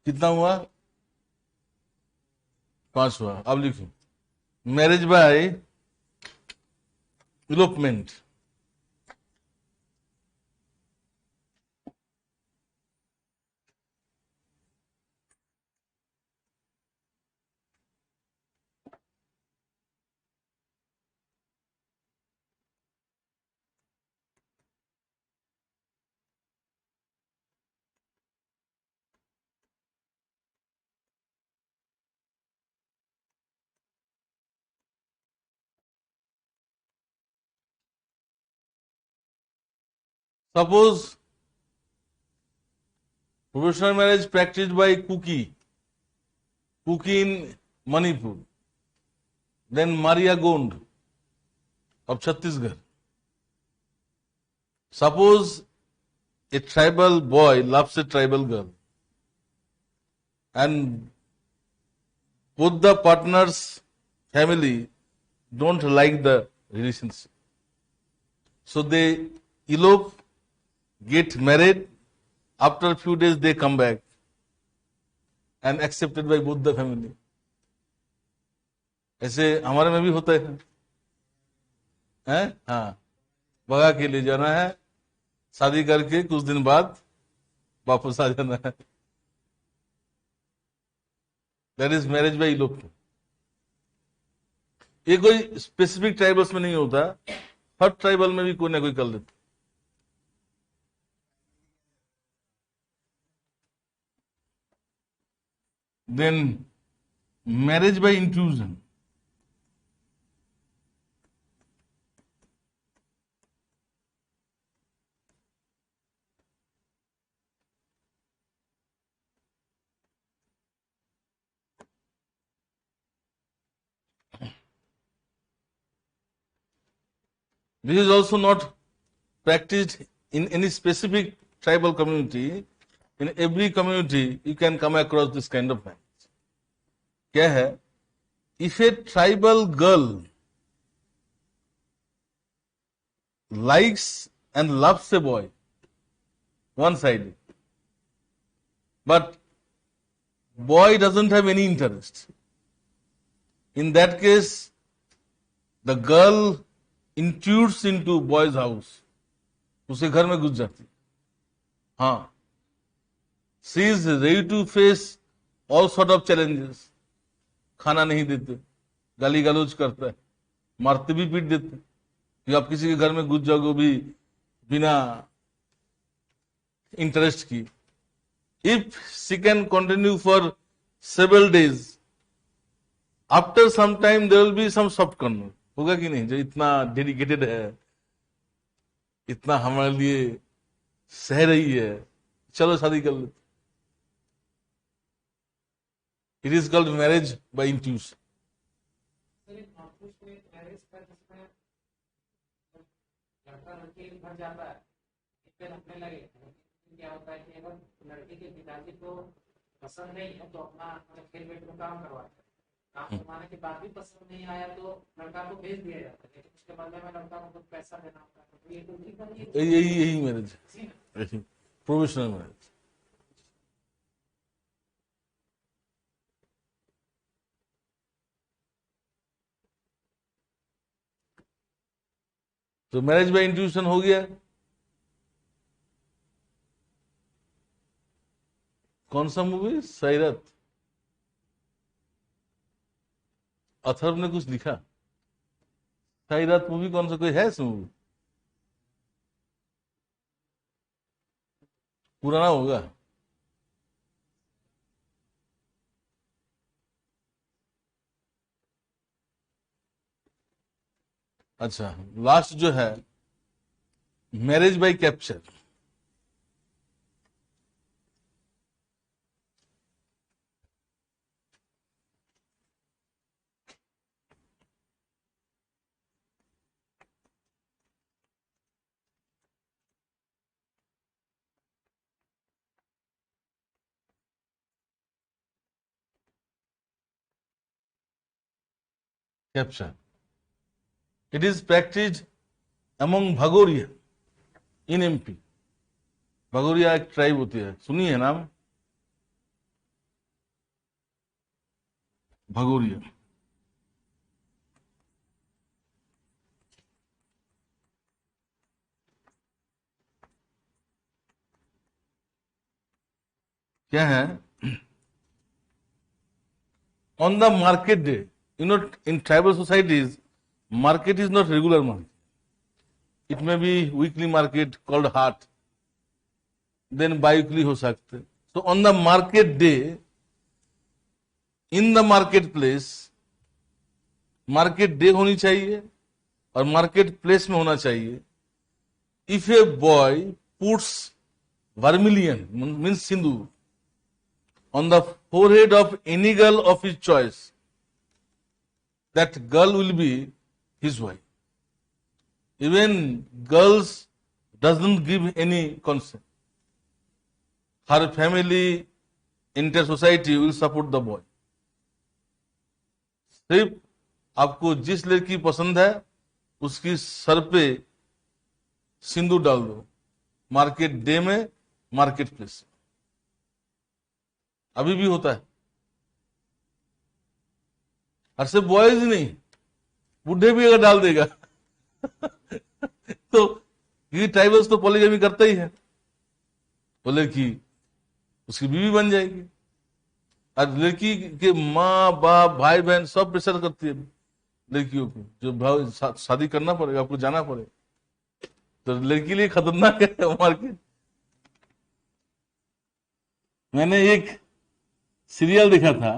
कितना हुआ? 5 हुआ। अब लिखो, marriage by elopement. Suppose provisional marriage practiced by Kuki in Manipur, then Maria Gond of Chhattisgarh. Suppose a tribal boy loves a tribal girl, and both the partners' family don't like the relationship, so they elope, get married. After a few days they come back and accepted by both the family. ऐसे हमारे में भी होता है, हैं? हाँ, भगा के ले जाना है, शादी करके कुछ दिन बाद वापस आ जाना है। That is marriage by elopement. ये कोई स्पेसिफिक ट्राइबल्स में नहीं होता, हर ट्राइबल में भी कोई ना कोई कर लेता। Then marriage by intrusion. This is also not practiced in any specific tribal community. In every community, you can come across this kind of marriage. क्या है? If a tribal girl likes and loves a boy, one-sided, but boy doesn't have any interest, in that case, the girl intrudes into boy's house, उसके घर में घुस जाती। हाँ, she is ready to face all sort of challenges. खाना नहीं देते, गाली गलौज करता है, मारते भी पीट देते, कि आप किसी के घर में घुस जाओगे भी बिना इंटरेस्ट की। If she can continue for several days, after some time there will be some soft corner. होगा कि नहीं? जो इतना डेडिकेटेड है, इतना हमारे लिए सह रही है, चलो शादी कर लेते। It is called marriage by intuition. क्या होता है कि अगर लड़की के पिताजी को पसंद नहीं है तो अपना खेल बेट में काम करवाते हैं, काम करवाने के बाद भी पसंद नहीं आया तो लड़का को भेज दिया जाता है, लेकिन उसके बदले में लड़का को कुछ पैसा देना होता है। तो ये तो ठीक है, यही मैरिज है, प्रोविजनल मैरिज। तो मैरिज बाय इंट्यूशन हो गया। कौन सा मूवी? सैरत। अथर्व ने कुछ लिखा। सैरत मूवी कौन सा, कोई है इस मूवी? पुराना होगा। अच्छा, लास्ट जो है marriage bye capture. Capture. It is practiced among Bhagoria in MP. Bhagoria एक ट्राइब होती है, सुनी है नाम? भगोरिया। क्या है? On the market day, in tribal societies, market is not regular market. It may be weekly market called Haat, then bi-weekly हो सकते। So on the market day, in the marketplace, market day होनी चाहिए और market place में होना चाहिए। If a boy puts vermilion means Sindoor on the forehead of any girl of his choice, that girl will be his wife. Even girls doesn't give any consent. Her family, entire society will support the boy. सिर्फ आपको जिस लड़की पसंद है उसकी sir पे सिंदूर डाल दो, मार्केट डे में, मार्केट प्लेस। अभी भी होता है। और सिर्फ बॉयज ही नहीं, बुढ़े भी अगर डाल देगा तो ये ट्राइबल्स तो पॉलीगैमी करता ही है, वो लड़की उसकी बीवी बन जाएगी। और लड़की के माँ बाप भाई बहन सब प्रेशर करती है लड़कियों को, जो भाव शादी करना पड़ेगा, आपको जाना पड़ेगा। तो लड़की लिए खतरनाक है मार्केट। मैंने एक सीरियल देखा था,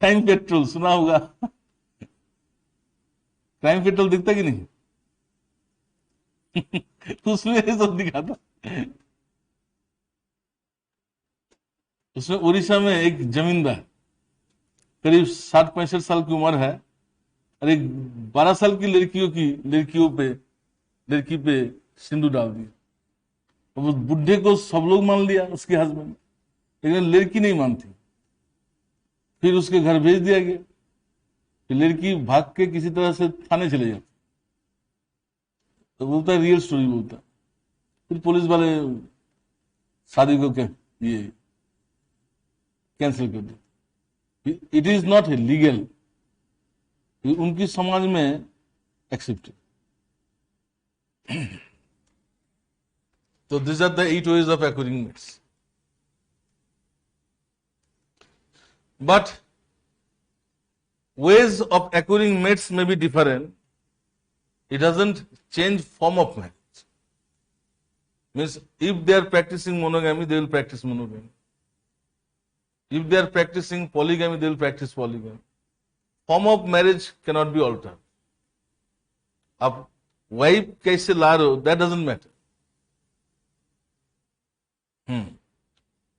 क्राइम पेट्रोल, सुना होगा? क्राइम पेट्रोल दिखता कि नहीं? उसमें ये सब दिखा था। उसमें उड़ीसा में एक जमींदार, करीब 60-65 साल की उम्र है, और एक 12 साल की लड़की पे सिंदूर डाल दिया। अब उस बुढ़े को सब लोग मान लिया, उसके हस्बैंड, लेकिन लड़की नहीं मानती। फिर उसके घर भेज दिया गया। फिर लड़की भाग के किसी तरह से थाने चले जाती, तो बोलता है, रियल स्टोरी बोलता है। फिर पुलिस वाले शादी को ये कैंसिल कर दिया। इट इज नॉट लीगल, उनकी समाज में एक्सेप्टेड। तो this are the 8 ways of acquiring mates. But ways of acquiring mates may be different. It doesn't change form of marriage. Means if they are practicing monogamy, they will practice monogamy. If they are practicing polygamy, they will practice polygamy. Form of marriage cannot be altered. अब wife कैसे ला रहे हो, that doesn't matter.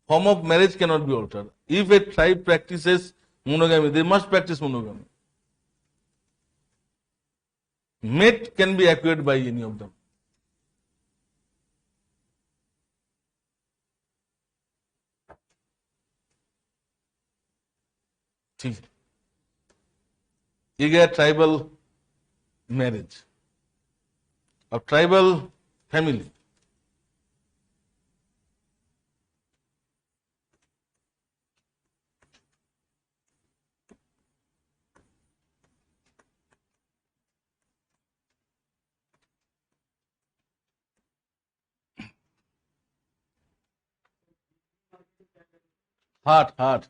Form of marriage cannot be altered. If a tribe practices monogamy, they must practice monogamy. Mate can be acquired by any of them. ठीक है, ये गया tribal marriage. अब tribal family, हाट हाट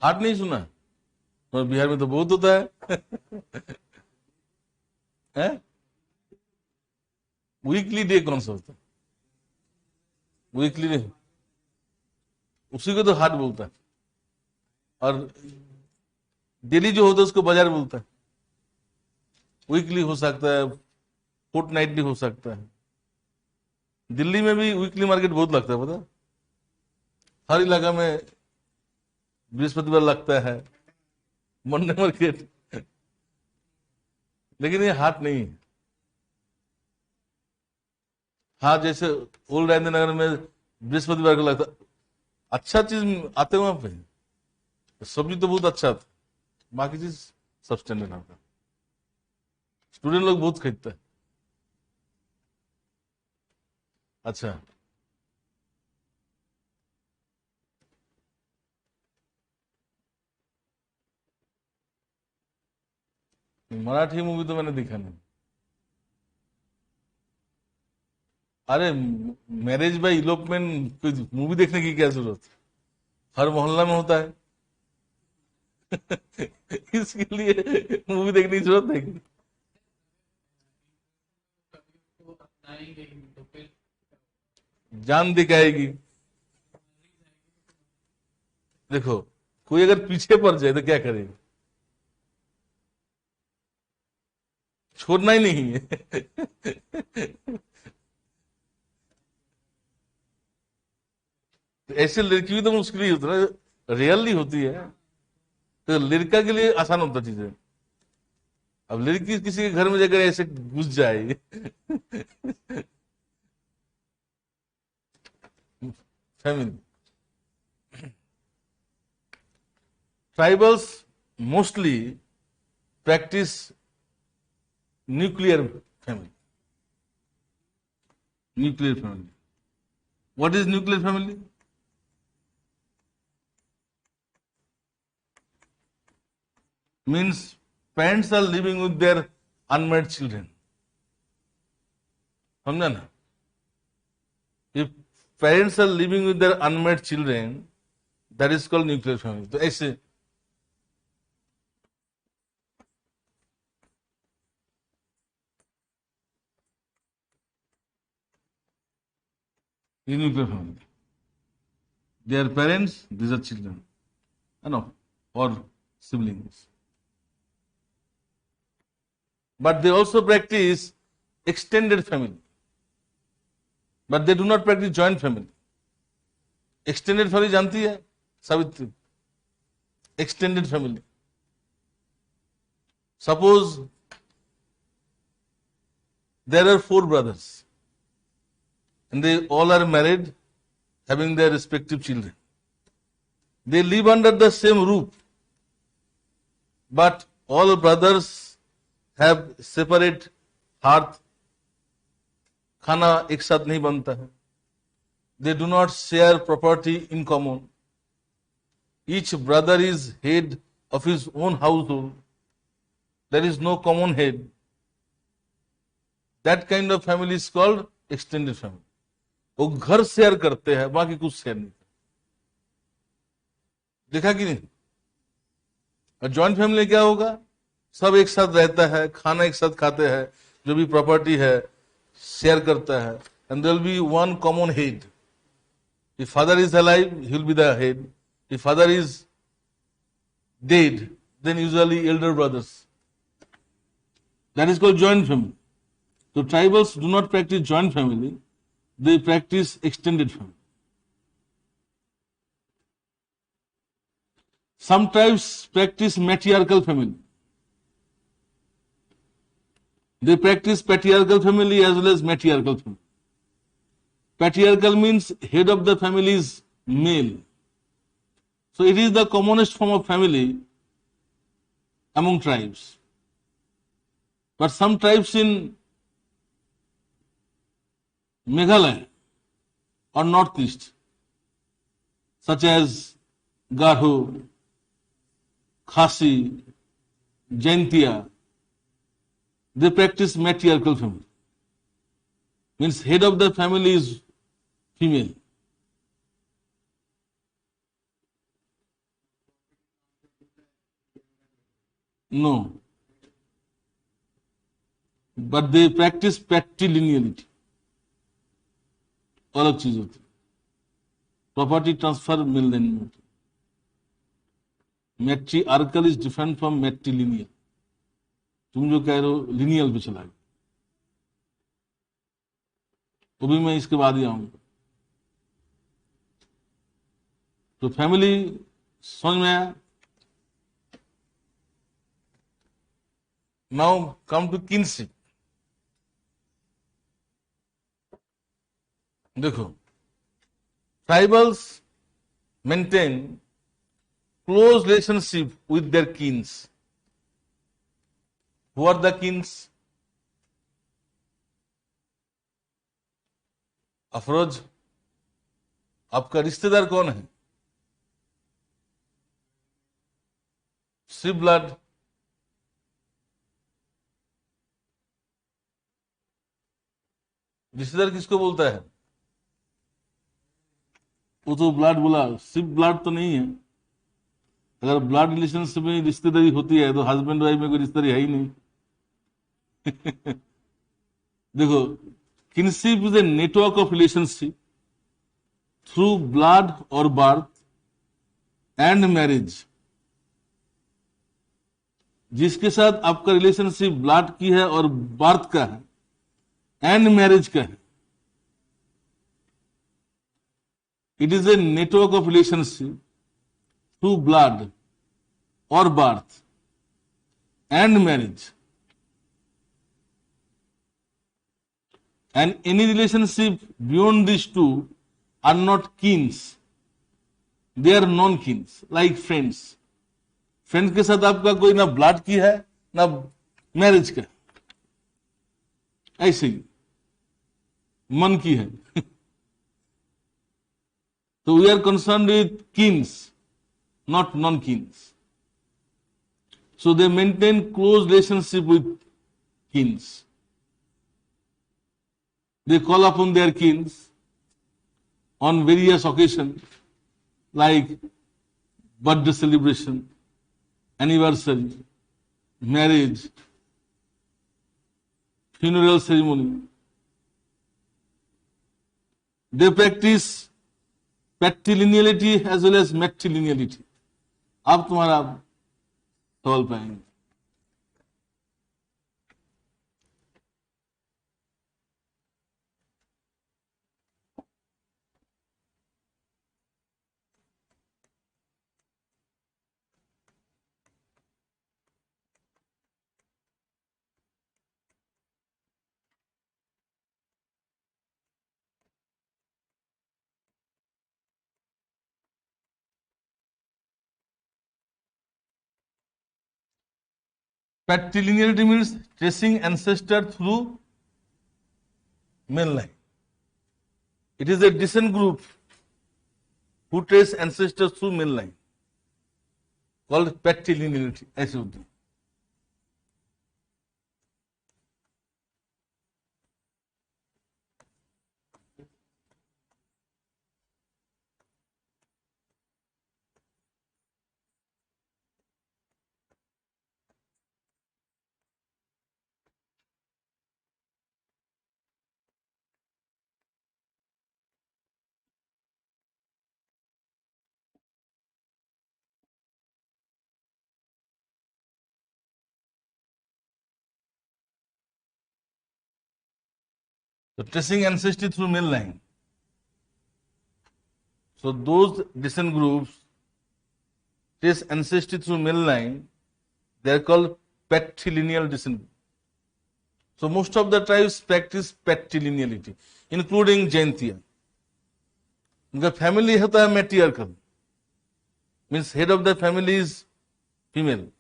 हाट नहीं सुना? और बिहार में तो बहुत होता है। हैं? वीकली डे कौन सा होता है? वीकली डे, उसी को तो हाट बोलता है। और डेली जो होता है उसको बाजार बोलता है। वीकली हो सकता है, फोर्टनाइटली हो सकता है। दिल्ली में भी वीकली मार्केट बहुत लगता है, पता है? हर इलाका में बृहस्पतिवार लगता है, मंडे मार्केट। लेकिन ये हाट नहीं है। हाँ, जैसे ओल्ड राजेंद्र नगर में बृहस्पतिवार को लगता, अच्छा चीज आते वहां पे, सब्जी तो बहुत अच्छा था, बाकी चीज सब स्टैंडर्ड आता। स्टूडेंट लोग बहुत खरीदते हैं। अच्छा, मराठी मूवी तो मैंने देखा नहीं। अरे, मैरिज बाय इलोपमेंट कोई मूवी देखने की क्या जरूरत है? हर मोहल्ला में होता है। इसके लिए मूवी देखने की जरूरत है कि? जान दिखाएगी। देखो, कोई अगर पीछे पड़ जाए तो क्या करेगा? छोड़ना ही नहीं है। तो ऐसे लड़की भी तो मुश्किल ही होती है ना, रियली होती है। तो लड़का के लिए आसान होता चीजें। अब लड़की किसी के घर में जाकर ऐसे घुस जाए। Family, tribals mostly practice nuclear family. Nuclear family, what is nuclear family? Means parents are living with their unmarried children. समझा ना? If parents are living with their unmarried children, that is called nuclear family. तो ऐसे ये nuclear family. Their parents, these are children, no, or siblings. But they also practice extended family. But they do not practice joint family. Extended family जानती है Savitri? Extended family. Suppose there are 4 brothers and they all are married, having their respective children. They live under the same roof, but all brothers have separate hearth. खाना एक साथ नहीं बनता है. They do not share property in common. Each brother is head of his own household. There is no common head. That kind of family is called extended family. वो घर share करते हैं, बाकी कुछ शेयर नहीं. देखा कि नहीं? और जॉइंट फैमिली क्या होगा? सब एक साथ रहता है, खाना एक साथ खाते हैं, जो भी प्रॉपर्टी है शेयर करता है. And there will be one common head. If father is alive, he will be the head. If father is dead, then usually elder brothers. That is called joint family. So tribals do not practice joint family, they practice extended family. Some tribes practice matriarchal family. They practice patriarchal family as well as matriarchal family. Patriarchal means head of the family is male. So it is the commonest form of family among tribes. But some tribes in Meghalaya or northeast, such as Garho, Khasi, Jaintia, they practice matriarchal family. Means head of the family is female. No, but they practice patrilineality, अलग चीज होती है। Property transfer मिल line में होती है। मैट्रिआर्कल is different from मैट्रिलिनियल। तुम जो कह रहे हो लिनियल पे चला गया, वो भी मैं इसके बाद ही आऊंगा। तो फैमिली समझ में आया। Now come to kinship. देखो, tribals maintain close relationship with their kins. Who are the kins? Afroz, आपका रिश्तेदार कौन है? See blood. रिश्तेदार किसको बोलता है? वो तो ब्लड बोला, सिर्फ ब्लड तो नहीं है। अगर ब्लड रिलेशनशिप में रिश्तेदारी होती है तो हस्बैंड वाइफ में कोई रिश्तेदारी है ही नहीं। देखो, kinship is a network of relationship through blood और बर्थ एंड मैरिज। जिसके साथ आपका रिलेशनशिप ब्लड की है और बर्थ का है एंड मैरिज का है, it is a network of relationship through blood और birth and marriage. And any relationship beyond these two are not kins. They are non-kins, like friends. Friends के साथ आपका कोई ना ब्लड की है ना मैरिज का, ऐसे ही मन की है। तो we are concern with kins, not non kins. So they maintain close relationship with kins. They call upon their kins on various occasions like birthday celebration, anniversary, marriage, funeral ceremony. They practice patrilineality as well as matrilineality. अब तुम्हारा सवाल पाएंगे। Patrilineality means tracing ancestor through male line. It is a descent group who trace ancestors through male line, called patrilineality. ऐसे होती है। So tracing ancestry through male line. So those descent groups trace ancestry through male line. They are called patrilineal descent. So most of the tribes practice patrilineality, including Jaintia. उनका family होता है matriarchal, means head of the family is female,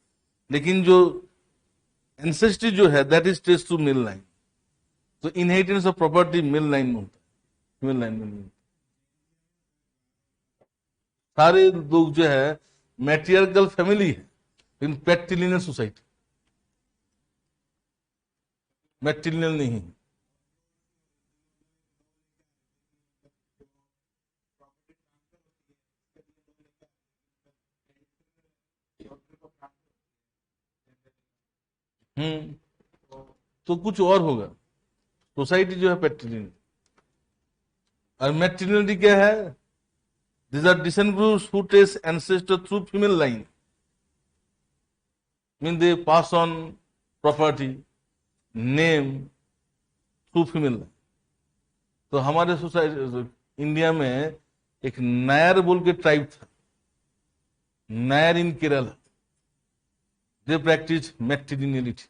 लेकिन जो ancestry जो है that is trace to male line. तो inheritance of property male line में होता है, फीमेल लाइन में नहीं। सारे लोग जो है मैट्रियार्कल फैमिली है, लेकिन पैट्रिलिनियल सोसाइटी, मैट्रिलिनियल नहीं है। तो कुछ और होगा। सोसाइटी जो है पैट्रिलिनियल, और मैट्रिलिनिटी क्या है? These are descent groups who trace ancestor through female line. Mean they pass on property, name through female line. तो हमारे सोसाइटी इंडिया में एक नायर बोल के ट्राइब था, Nair in Kerala, they practice matrilineality.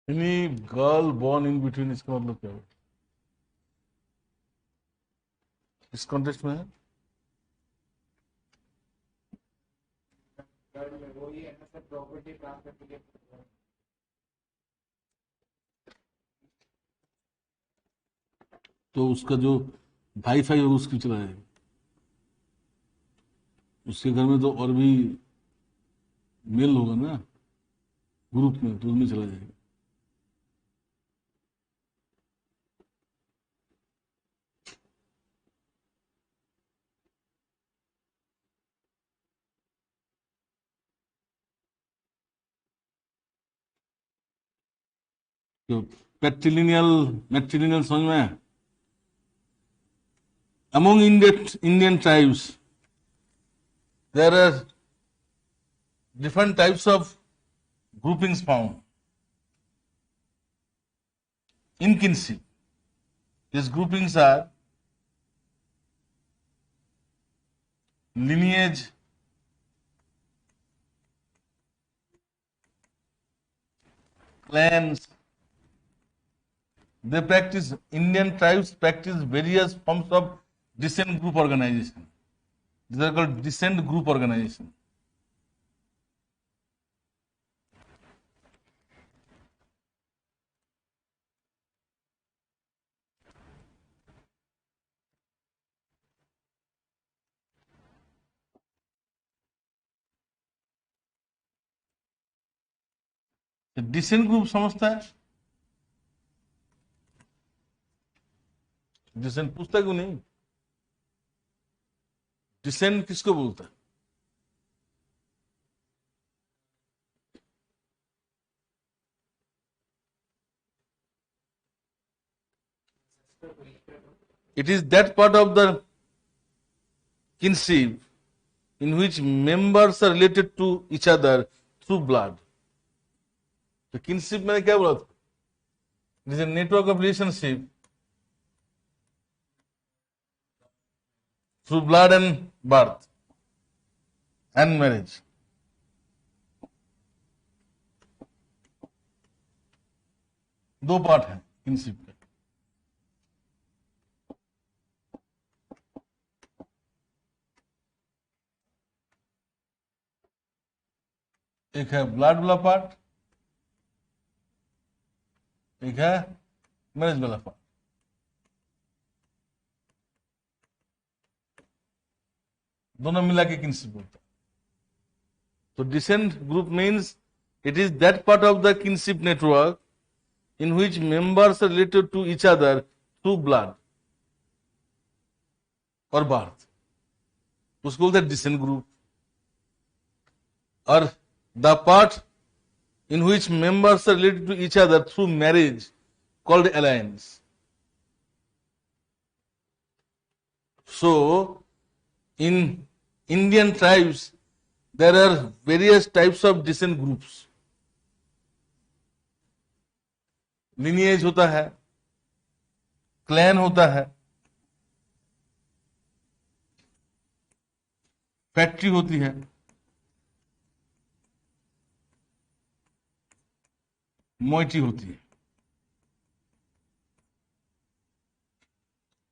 Any girl born in between, इसका मतलब क्या है इस कॉन्टेक्स्ट में? है वो ही है ना सर, प्रॉपर्टी ट्रांसफर के लिए। तो उसका जो भाई फाई होगा उसकी चला जाएगा, उसके घर में तो और भी मेल होगा ना ग्रुप में, तो उसमें चला जाएगा। तो पैट्रिलिनियल मैट्रिलिनियल समझ में है? Among Indian tribes, there are different types of groupings found in kinship. These groupings are lineage, clans. Indian tribes practice various forms of descent group organization. These are called descent group organization. Descent group समझता है? Decent पूछता क्यों नहीं? Decent किसको बोलता है? It is that part of the kinship in which members are related to each other through blood. तो kinship मैंने क्या बोला था? It is a network of relationship through blood and birth and marriage. दो part है kinship के। एक है ब्लड वाला पार्ट, एक है मैरिज वाला पार्ट। दोनों मिला के किनशिप बोलता है। So descent group means it is that part of the kinship network in which members are related to each other through blood or birth. उसको बोलते हैं descent group. Or the part in which members are related to each other through marriage called alliance. So, in Indian tribes, there are various types of descent groups. Lineage होता है, clan होता है, factory होती है, moiety होती है.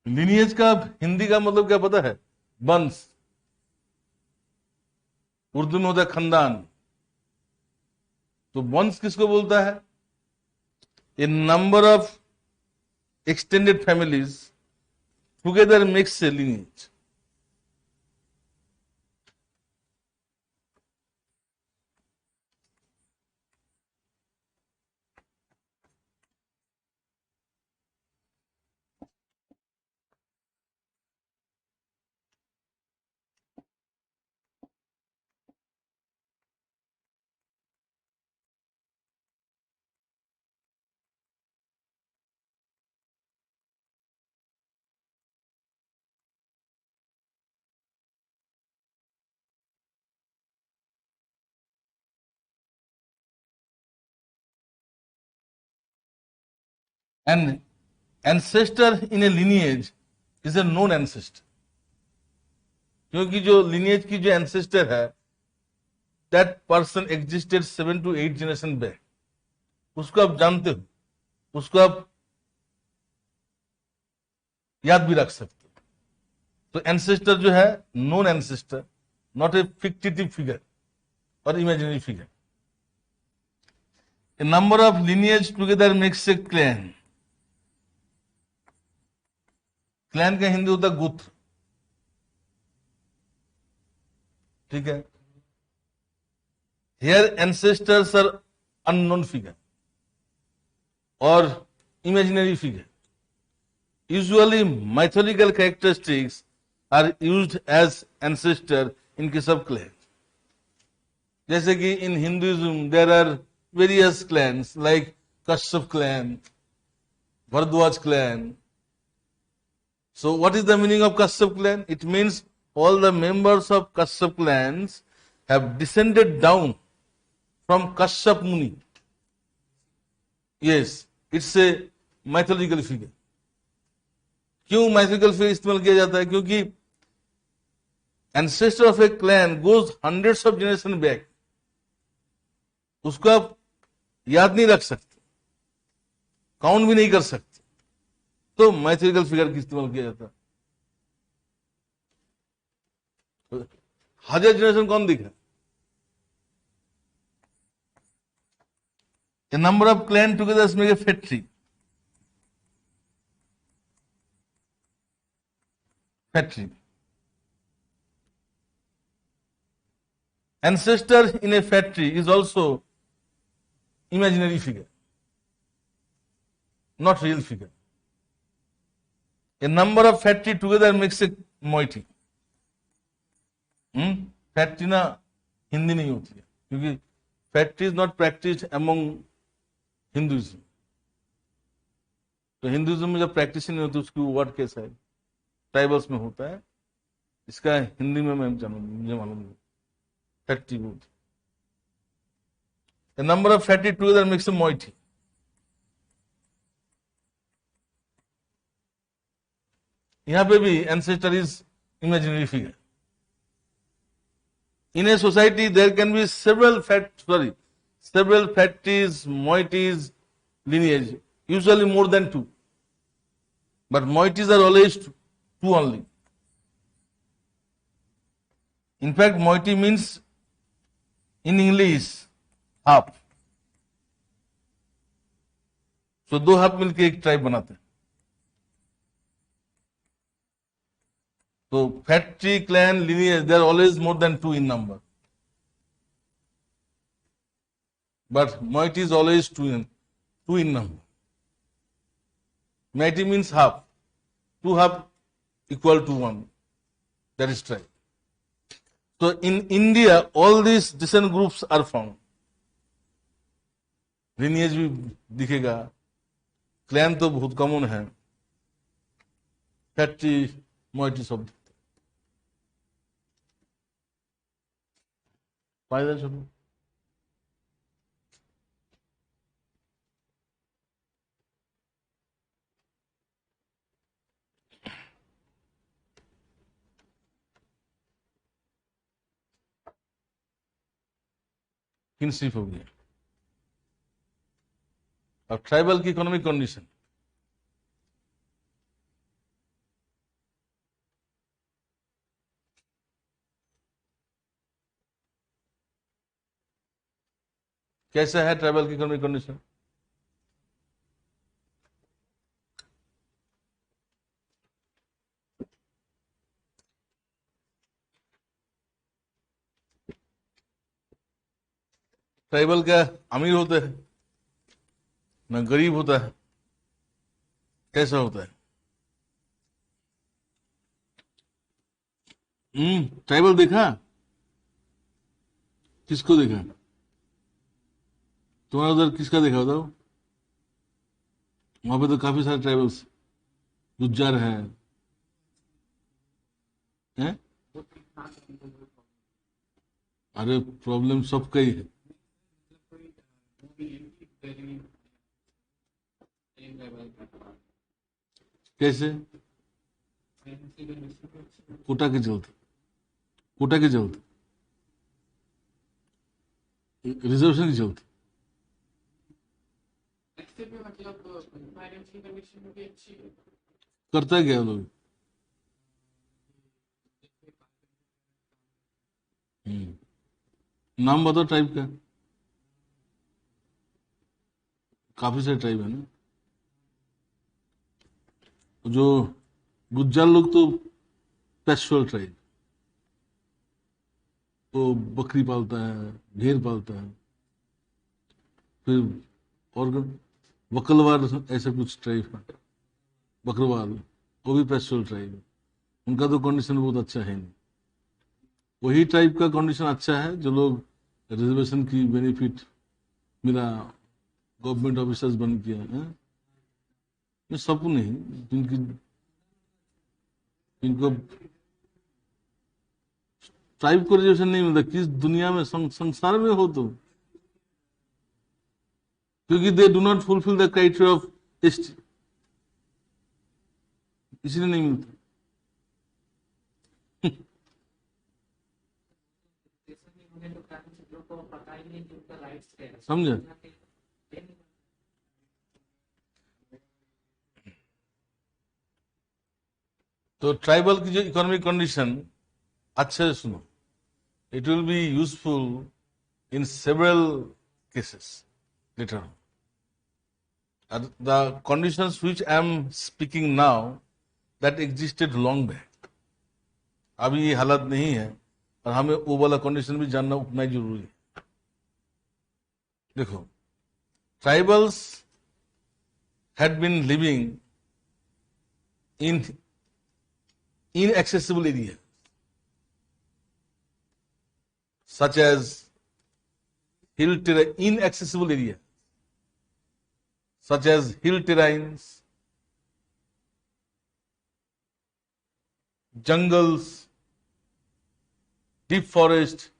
Lineage का हिंदी का मतलब क्या पता है? वंश. उर्दू में होता है खानदान. तो वंश किसको बोलता है? A number of extended families together makes a lineage. An ancestor in a lineage is a known ancestor. क्योंकि जो lineage की जो ancestor है, that person existed 7 to 8 generation back. उसको आप जानते हो, उसको आप याद भी रख सकते हो. तो ancestor जो है known ancestor, not a fictive figure or imaginary figure. A number of lineage together makes a clan. Clan का हिंदी होता है गोत्र. ठीक है. Here ancestors are unknown figure or imaginary figure. Usually mythological characteristics are used as ancestor in case of clan. जैसे कि in Hinduism there are various clans like Kashyap clan, Bharadwaj clan. So what is the meaning of Kashyap clan? It means all the members of Kashyap clans have descended down from Kashyap Muni. Yes, it's a mythological figure. क्यों mythological figure इस्तेमाल किया जाता है? क्योंकि ancestor of a clan goes hundreds of generation back. उसको आप याद नहीं रख सकते, काउंट भी नहीं कर सकते. तो मैथोलॉजिकल फिगर की इस्तेमाल किया जाता है. हजार जनरेशन कौन दिखा? A number of clan together make a factory. Factory. Ancestor in a factory is also imaginary figure, not real figure. A number of factory together makes a moiety. Factory ना हिंदी नहीं होती है, क्योंकि factory is not practice among Hinduism. तो Hinduism में जब practice नहीं होती उसकी वर्ड कैसा है? ट्राइबल्स में होता है. इसका हिंदी में मैं मुझे मालूम नहीं. फैक्ट्री होती. A number of factory together makes a moiety. यहाँ पे भी ancestor is imaginary figure. In a society, there can be several factories, moieties, lineage, usually more than 2. But moieties are always 2 only. In fact, moiety means in English half. So 2 half मिलके एक tribe बनाते हैं. So factory, clan, lineage, they are always more than 2 in number. but moiety is always two in number. Moiety means half. Two half equal to one. That is tribe. So in India, all these descent groups are found. Lineage भी दिखेगा. Clan तो बहुत common है. Factory moiety शब्द. फायदा छोड़ो. Kinship हो गया. अब ट्राइबल की इकोनॉमिक कंडीशन. कैसा है ट्राइबल की इकोनॉमिक कंडीशन? ट्राइबल क्या अमीर होता है ना गरीब होता है? कैसा होता है? ट्राइबल देखा? किसको देखा? तुम्हारा उधर किसका देखा बताओ? वहां पे तो काफी सारे ट्राइबल्स गुज्जर हैं. अरे प्रॉब्लम सबका ही है. कैसे? कोटा के चलते. कोटा के चलते. रिजर्वेशन के चलते. करता है क्या लोग? नाम बताओ ट्राइब का. काफी सारे ट्राइब है ना. जो गुज्जर लोग तो पैस्टोरल ट्राइब. वो बकरी पालता है, भेड़ पालता है. फिर और वकलवार ऐसा कुछ ट्राइब है. बकरवाल वो भी पैस्टोरल ट्राइब है. उनका तो कंडीशन बहुत अच्छा है नहीं. वही ट्राइब का कंडीशन अच्छा है जो लोग रिजर्वेशन की बेनिफिट मिला, गवर्नमेंट ऑफिसर्स बन किया है. ये सब नहीं. जिनको ट्राइब को रिजर्वेशन नहीं मिलता, किस दुनिया में संसार में हो तो, क्योंकि दे do not fulfil the criteria of ST, इसलिए नहीं मिलता. समझे? तो ट्राइबल की जो इकोनॉमिक कंडीशन अच्छे से सुनो. It will be useful in several cases later on. The conditions which I am speaking now that existed long back. अभी ये हालत नहीं है और हमें वो वाला कंडीशन भी जानना उतना ही जरूरी है. देखो, tribals had been living in inaccessible areas such as inaccessible areas such as hill terrains, jungles, deep forest,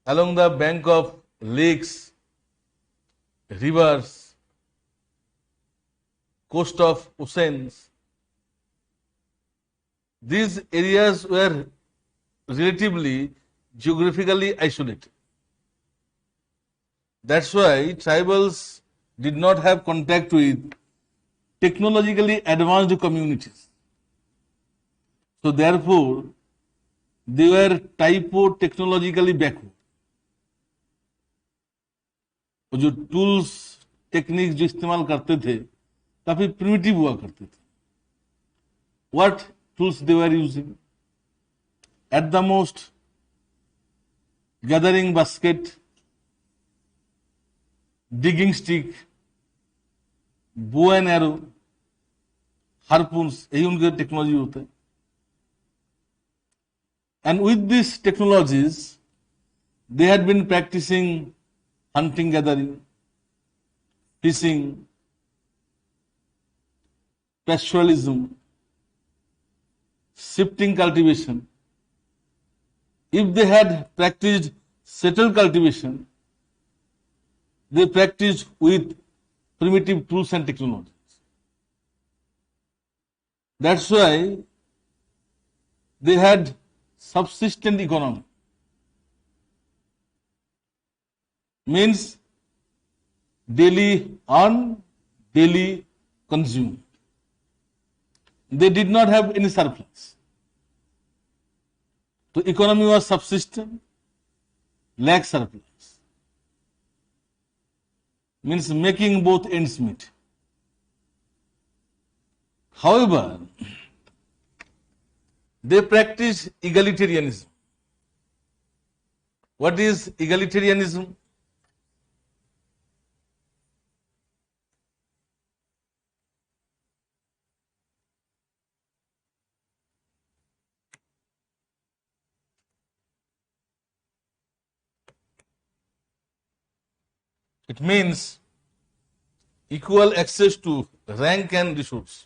along the bank of lakes, rivers, coast of oceans. These areas were relatively geographically isolated. That's why tribals did not have contact with technologically advanced communities. So therefore, they were typo-technologically backward. और जो tools techniques जो इस्तेमाल करते थे काफी primitive हुआ करते थे. What tools they were using? At the most, gathering basket digging stick, bow and arrow, हार्पून्स, यही उनके टेक्नोलॉजी होते हैं. And with these technologies, they had been practicing hunting, gathering, fishing, pastoralism, shifting cultivation. If they had practiced settled cultivation, they practiced with primitive tools and technologies. That's why they had subsistent economy. Means daily earn, daily consume. They did not have any surplus. So economy was subsistent, lack surplus. Means making both ends meet. However, they practice egalitarianism. What is egalitarianism? It means equal access to rank and resource.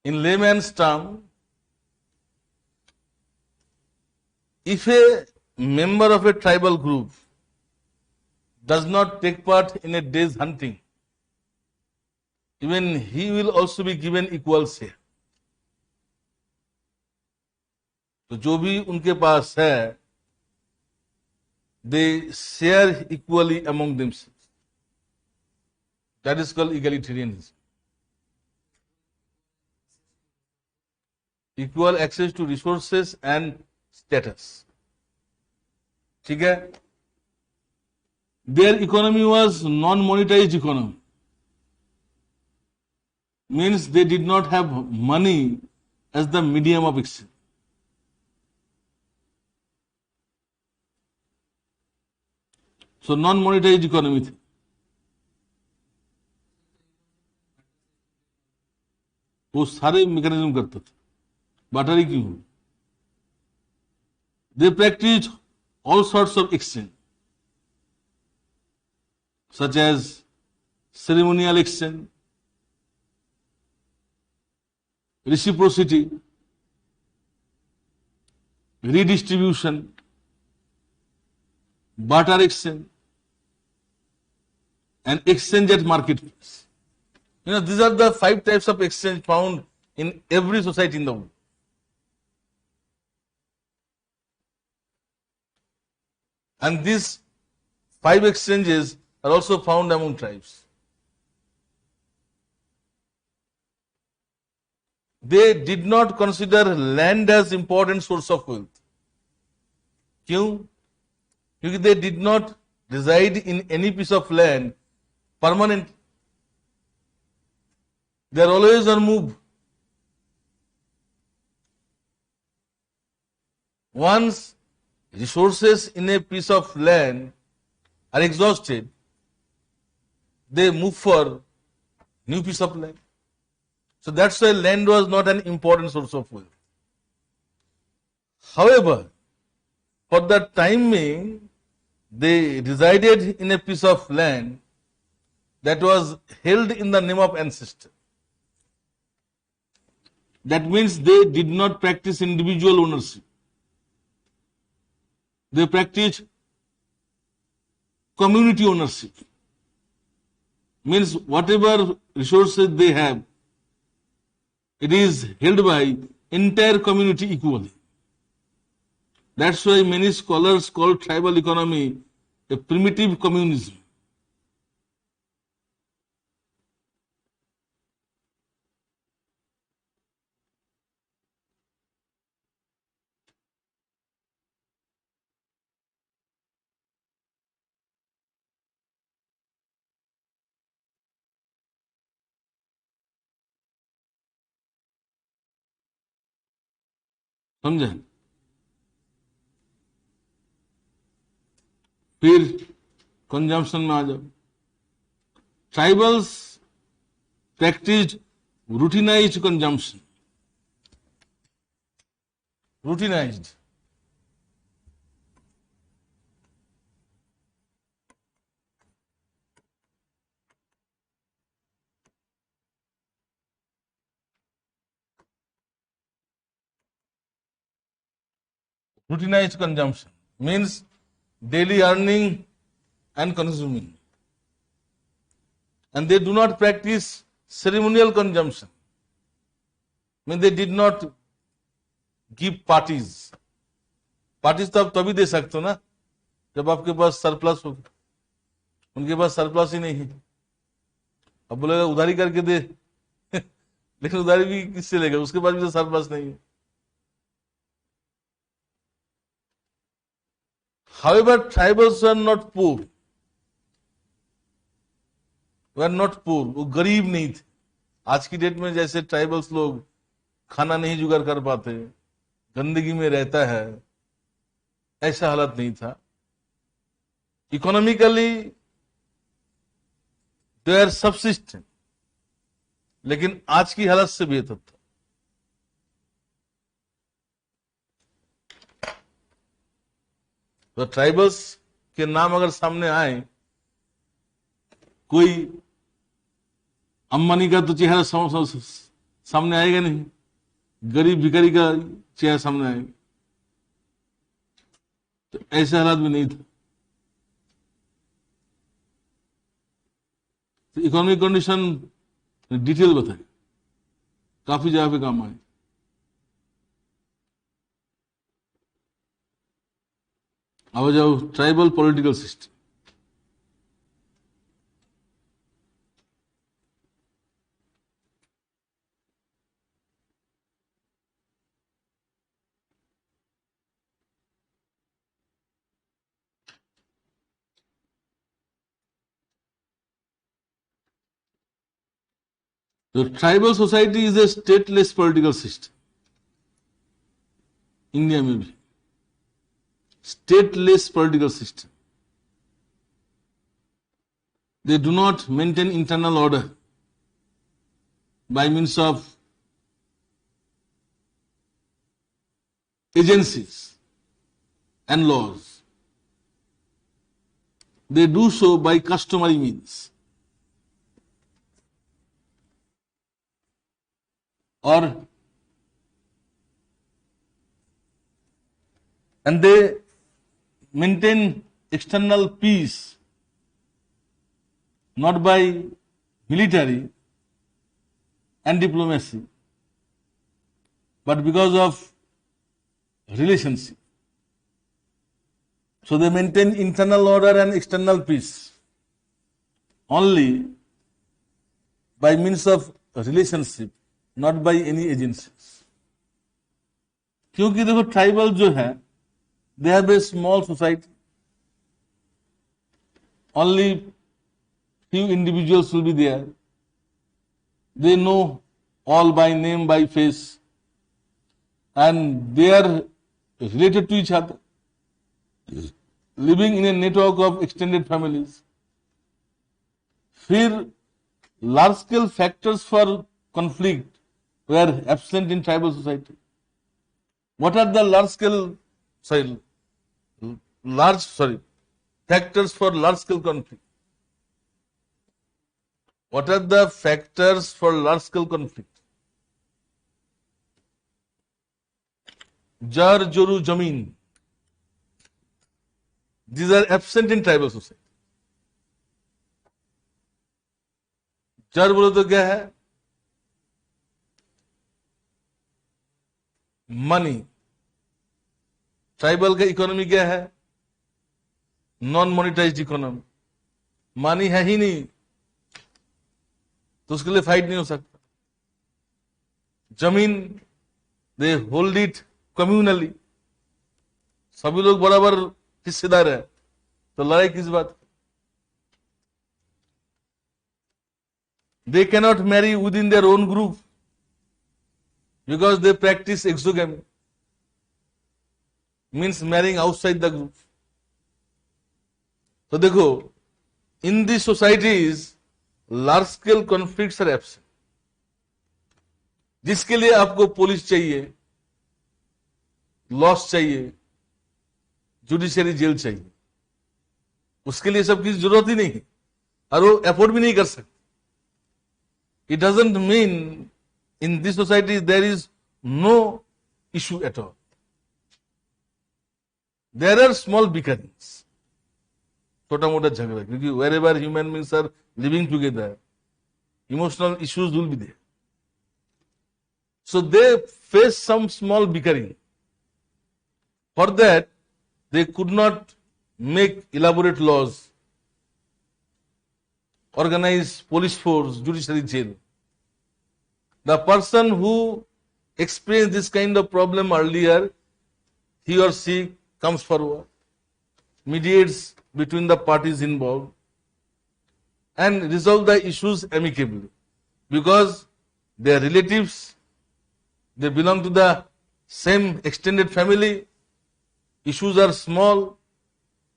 In layman's term, if a member of a tribal group does not take part in a day's hunting, even he will also be given equal share. तो जो भी उनके पास है, they share equally among themselves. That is called egalitarianism. Equal access to resources and status. ठीक है? Their economy was non-monetized economy. Means they did not have money as the medium of exchange. So non-monetized economy थी. वो सारे mechanism करते थे. बाटरी क्यों? They practiced all sorts of exchange, such as ceremonial exchange, reciprocity, redistribution, barter exchange, and exchange at marketplace. These are the 5 types of exchange found in every society in the world. And these 5 exchanges are also found among tribes. They did not consider land as important source of wealth. क्यों? क्योंकि they did not reside in any piece of land permanent. They are always on move. Once resources in a piece of land are exhausted, they move for new piece of land. So that's why land was not an important source of wealth. However, for the time being, they resided in a piece of land that was held in the name of ancestor. That means they did not practice individual ownership. They practiced community ownership. Means whatever resources they have, it is held by entire community equally. That's why many scholars call tribal economy a primitive communism. समझे? फिर consumption में आ जाओ। Tribals practiced routinized consumption. Routinized. Routinized consumption means daily earning and consuming. And they do not practice ceremonial consumption. Means they did not give parties. Parties तो आप तभी दे सकते हो ना जब आपके पास सरप्लस हो। उनके पास सरप्लस ही नहीं है। अब बोलेगा उधारी करके दे लेकिन उधारी भी किससे लेगा, उसके पास भी तो सरप्लस नहीं है। However, tribals were not poor. Were not poor. वो गरीब नहीं थे। आज की डेट में जैसे ट्राइबल्स लोग खाना नहीं जुगाड़ कर पाते, गंदगी में रहता है, ऐसा हालत नहीं था। इकोनॉमिकली दे आर सबसिस्टेंट, लेकिन आज की हालत से बेहतर था। तो ट्राइबल्स के नाम अगर सामने आए, कोई अंबानी का तो चेहरा सामने आएगा नहीं, गरीब भिखारी का चेहरा सामने आएगा। तो ऐसे हालात भी नहीं था। तो इकोनॉमिक कंडीशन डिटेल बताए, काफी जगह पे काम आए। अब जाओ ट्राइबल पॉलिटिकल सिस्टम। तो tribal society is a stateless political system. India में भी stateless political system. They do not maintain internal order by means of agencies and laws. They do so by customary means. And they maintain external peace not by military and diplomacy, but because of relationship. So they maintain internal order and external peace only by means of relationship, not by any agencies. क्योंकि देखो tribal जो है, they have a small society. Only few individuals will be there. They know all by name, by face, and they are related to each other, living in a network of extended families. फिर large scale factors for conflict were absent in tribal society. What are the factors for large scale conflict? What are the factors for large scale conflict? Jar, Joru, Jameen. These are absent in tribal society. jar बोलो तो क्या है? Money. Tribal का economy क्या है? Non monetised economy. Money है ही नहीं तो उसके लिए फाइट नहीं हो सकता। जमीन, दे होल्ड इट कम्युनली, सभी लोग बराबर हिस्सेदार है, तो लड़ाई किस बात? They cannot marry within their own group because they practice exogamy, means marrying outside the group. तो देखो, in these societies large scale conflicts are absent, जिसके लिए आपको पुलिस चाहिए, लॉस चाहिए, जुडिशियरी जेल चाहिए, उसके लिए सब की जरूरत ही नहीं है और वो एफोर्ड भी नहीं कर सकते. It doesn't mean in this society there is no issue at all. There are small bickerings, छोटा मोटा झगड़ा, क्योंकि wherever human beings are living together, emotional issues will be there. So they face some small bickering. For that, they could not make elaborate laws, organize police force, judiciary jail. The person who experienced this kind of problem earlier, he or she comes forward, mediates between the parties involved, and resolve the issues amicably. Because they are relatives, they belong to the same extended family, issues are small,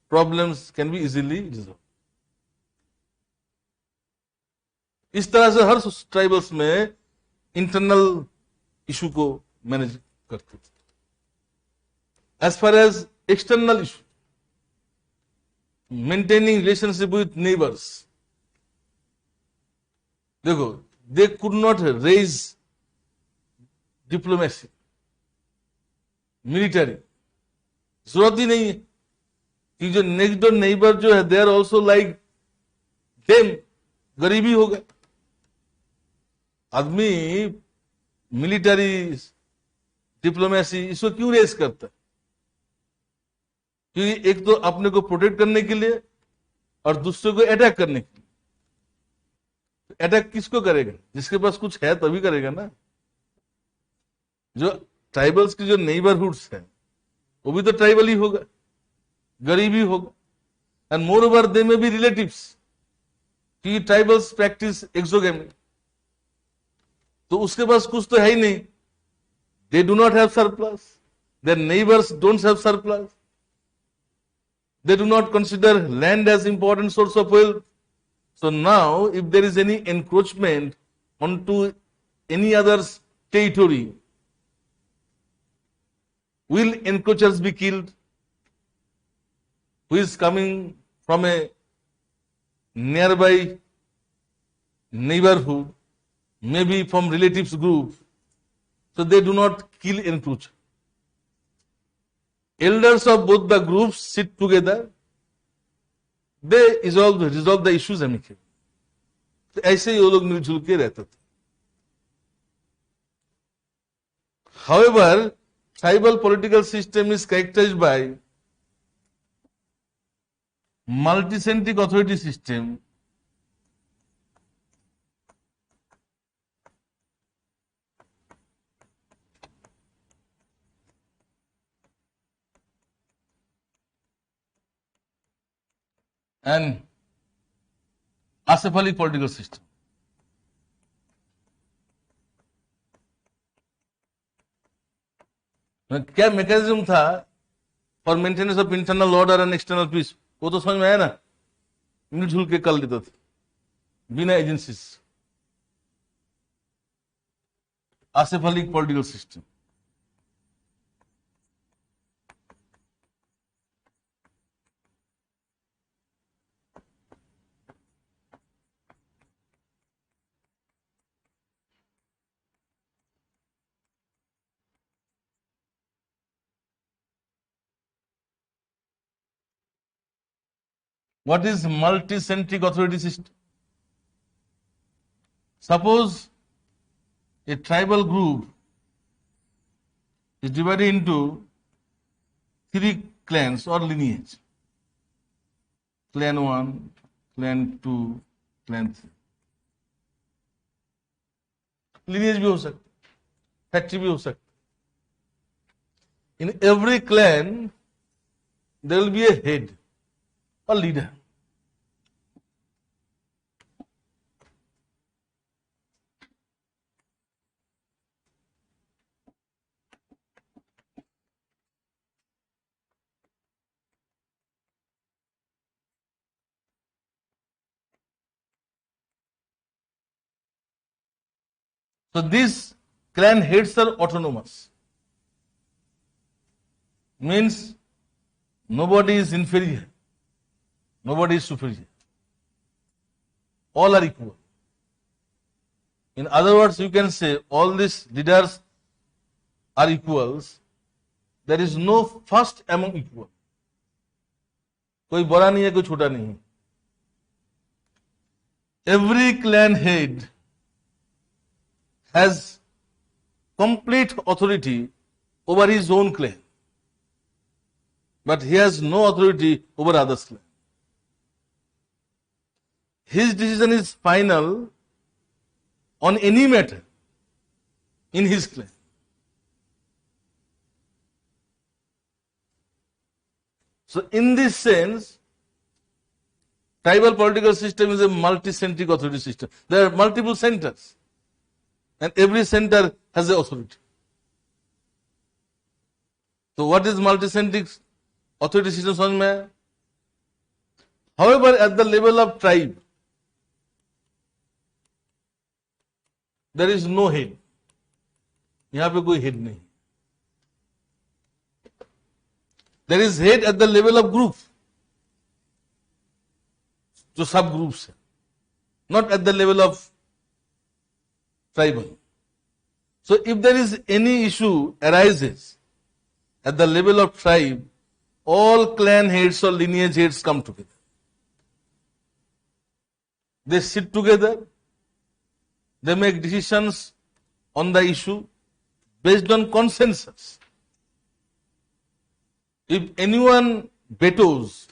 problems can be easily resolved. इस तरह से हर tribals में internal issue को manage करते थे. As far as external issue, maintaining relationship with neighbours, देखो, they could not raise diplomacy, military, जरूरत ही नहीं है कि जो नेक्स्ट डोर नेबर जो है they are also like them, गरीबी हो गए. आदमी मिलिटरी डिप्लोमेसी इसको क्यों रेस करता है? क्योंकि एक तो अपने को प्रोटेक्ट करने के लिए और दूसरे को अटैक करने के लिए. अटैक किसको करेगा? जिसके पास कुछ है तभी करेगा ना. जो ट्राइबल्स की जो नेबरहुड्स है वो भी तो ट्राइबल ही होगा, गरीब ही होगा. एंड मोर ओवर दे में भी रिलेटिव्स, क्योंकि ट्राइबल्स प्रैक्टिस एक्सोगेमी, तो उसके पास कुछ तो है ही नहीं. They do not have surplus, their neighbours don't have surplus, they do not consider land as important source of wealth. So now, if there is any encroachment onto any other's territory, will encroachers be killed? Who is coming from a nearby neighborhood, maybe from relatives group, so they do not kill encroacher. Elders of both the groups sit together, they resolve the issues amicably. तो ऐसे ही वो लोग मिलजुल के रहते थे. However, tribal political system is characterized by multi-centric authority system, and acephalic political system. क्या mechanism था for maintenance of internal order and external peace? वो तो समझ में आया ना, मिलजुल के कर लेते थे बिना agencies. acephalic political system. What is multi-centric authority system? Suppose a tribal group is divided into 3 clans or lineage. Clan 1, clan 2, clan 3. Lineage भी हो सकता, फैक्ट्री भी हो सकता. In every clan, there will be a head or leader. So these clan heads are autonomous. Means nobody is inferior, nobody is superior. All are equal. In other words, you can say all these leaders are equals. There is no first among equal. कोई बड़ा नहीं है, कोई छोटा नहीं है. Every clan head has complete authority over his own clan, but he has no authority over others' clan. His decision is final on any matter in his clan. So in this sense, tribal political system is a multi-centric authority system. There are multiple centers, and every center has an authority. So what is multi-centric authority system समझ में आया? However, at the level of tribe, there is no head. यहाँ पे कोई head नहीं. There is head at the level of group, जो सब groups है, not at the level of tribal. So if there is any issue arises at the level of tribe, all clan heads or lineage heads come together. They sit together, they make decisions on the issue based on consensus. If anyone vetoes,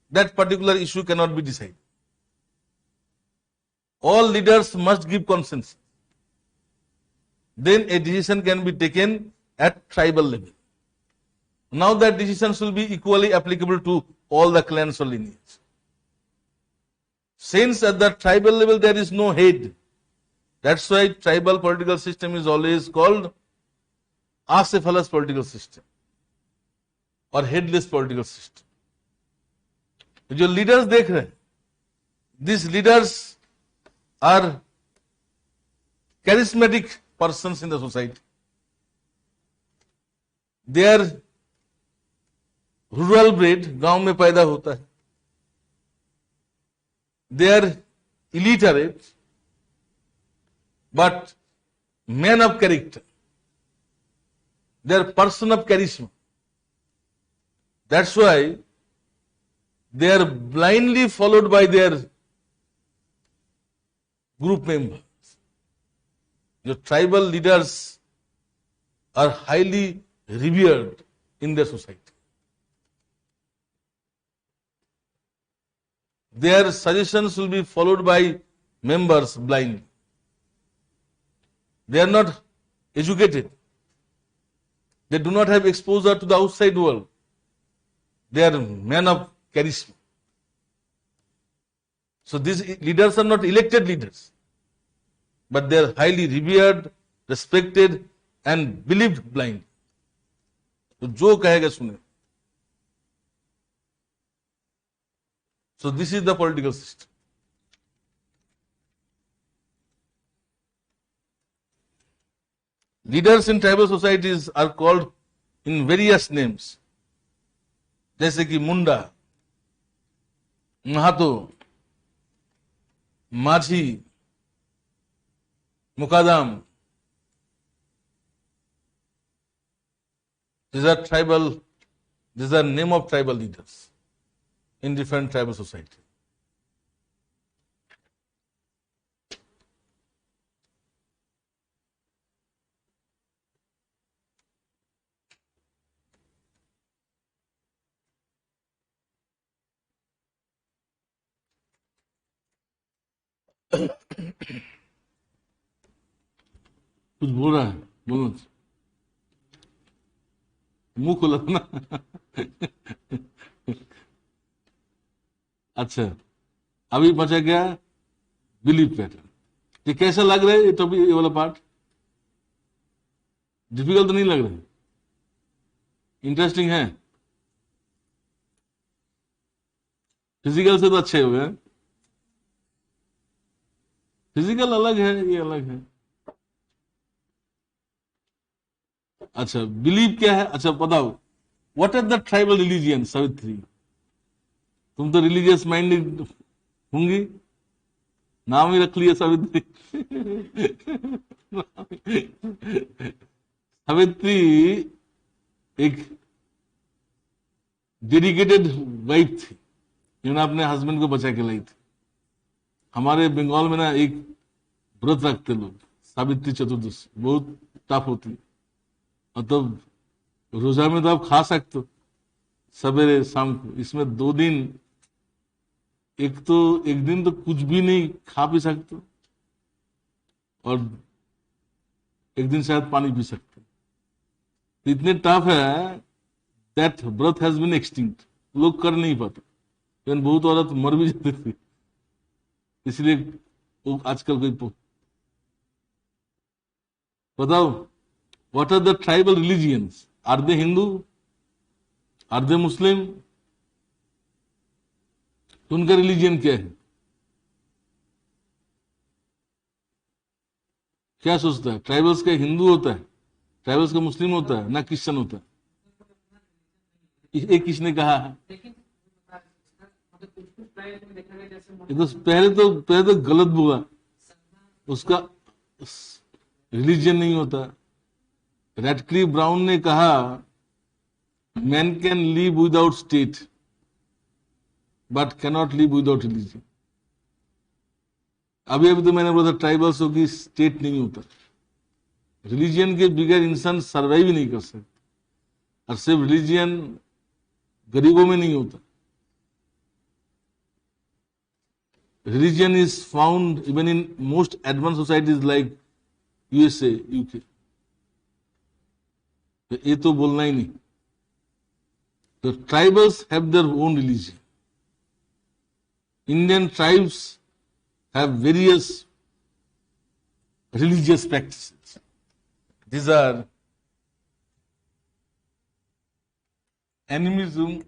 that particular issue cannot be decided. All leaders must give consensus. Then a decision can be taken at tribal level. Now that decisions will be equally applicable to all the clans or lineage. Since at the tribal level there is no head, that's why tribal political system is always called acephalous political system or headless political system. जो leaders देख रहे हैं, these leaders are charismatic persons in the society. They are rural bred, गांव में पैदा होता है. They are illiterate, but men of character. They are person of charisma. That's why they are blindly followed by their group members. Your tribal leaders are highly revered in their society. Their suggestions will be followed by members blindly. They are not educated. They do not have exposure to the outside world. They are men of charisma. So these leaders are not elected leaders, but they are highly revered, respected, and believed blind. तो जो कहेगा सुने. So this is the political system. Leaders in tribal societies are called in various names, जैसे कि मुंडा, महातो, माझी, मुकादम. These are name of tribal leaders in different tribal society. कुछ बोल रहा है, बोलो. मुंह खोला था ना. अच्छा, अभी बचा गया बिलीफ पैटर्न. ये कैसा लग रहा है ये टॉपिक, ये वाला पार्ट? डिफिकल्ट तो नहीं लग रहा है? इंटरेस्टिंग है? फिजिकल से तो अच्छे हो गए. फिजिकल अलग है, ये अलग है. अच्छा बिलीव क्या है? अच्छा बताओ, what are the tribal religion? Savitri, तुम तो रिलीजियस माइंडेड होंगी, नाम ही रख लिया सावित्री। सावित्री एक डेडिकेटेड वाइफ थी, जिन्होंने अपने हस्बैंड को बचा के लाई थी। हमारे बंगाल में ना एक व्रत रखते लोग, सावित्री चतुर्दशी, बहुत टफ होती है। मतलब रोजा में तो आप खा सकते हो सवेरे शाम को, इसमें 2 दिन, एक दिन तो कुछ भी नहीं खा पी सकते हो, और एक दिन शायद पानी पी सकते हो। तो इतने टफ है दैट व्रत हैज बीन एक्सटिंक्ट, लोग कर नहीं पाते, लेकिन बहुत औरत मर भी जाती थी, इसलिए वो आजकल कोई बताओ, what are the tribal religions? Are they Hindu? Are they Muslim? तो उनका रिलीजियन क्या है? क्या सोचता है? ट्राइबल्स का हिंदू होता है, ट्राइबल्स का मुस्लिम होता है, ना क्रिश्चियन होता है? एक किसने कहा है? लेकिन मतलब कुछ ट्राइब में देखा गया जैसे ये तो पहले तो गलत बोला, उसका रिलीजियन नहीं होता। रेडक्लिफ ब्राउन ने कहा man can live without state but cannot live without religion. अभी अभी तो मैंने बोला था ट्राइबल्स की स्टेट नहीं होता, रिलीजियन के बगैर इंसान सर्वाइव ही नहीं कर सकता, और सिर्फ रिलीजियन गरीबों में नहीं होता। Religion is found even in most advanced societies like USA, UK. तो ये तो बोलना ही नहीं। The tribals have their own religion. Indian tribes have various religious practices. These are animism,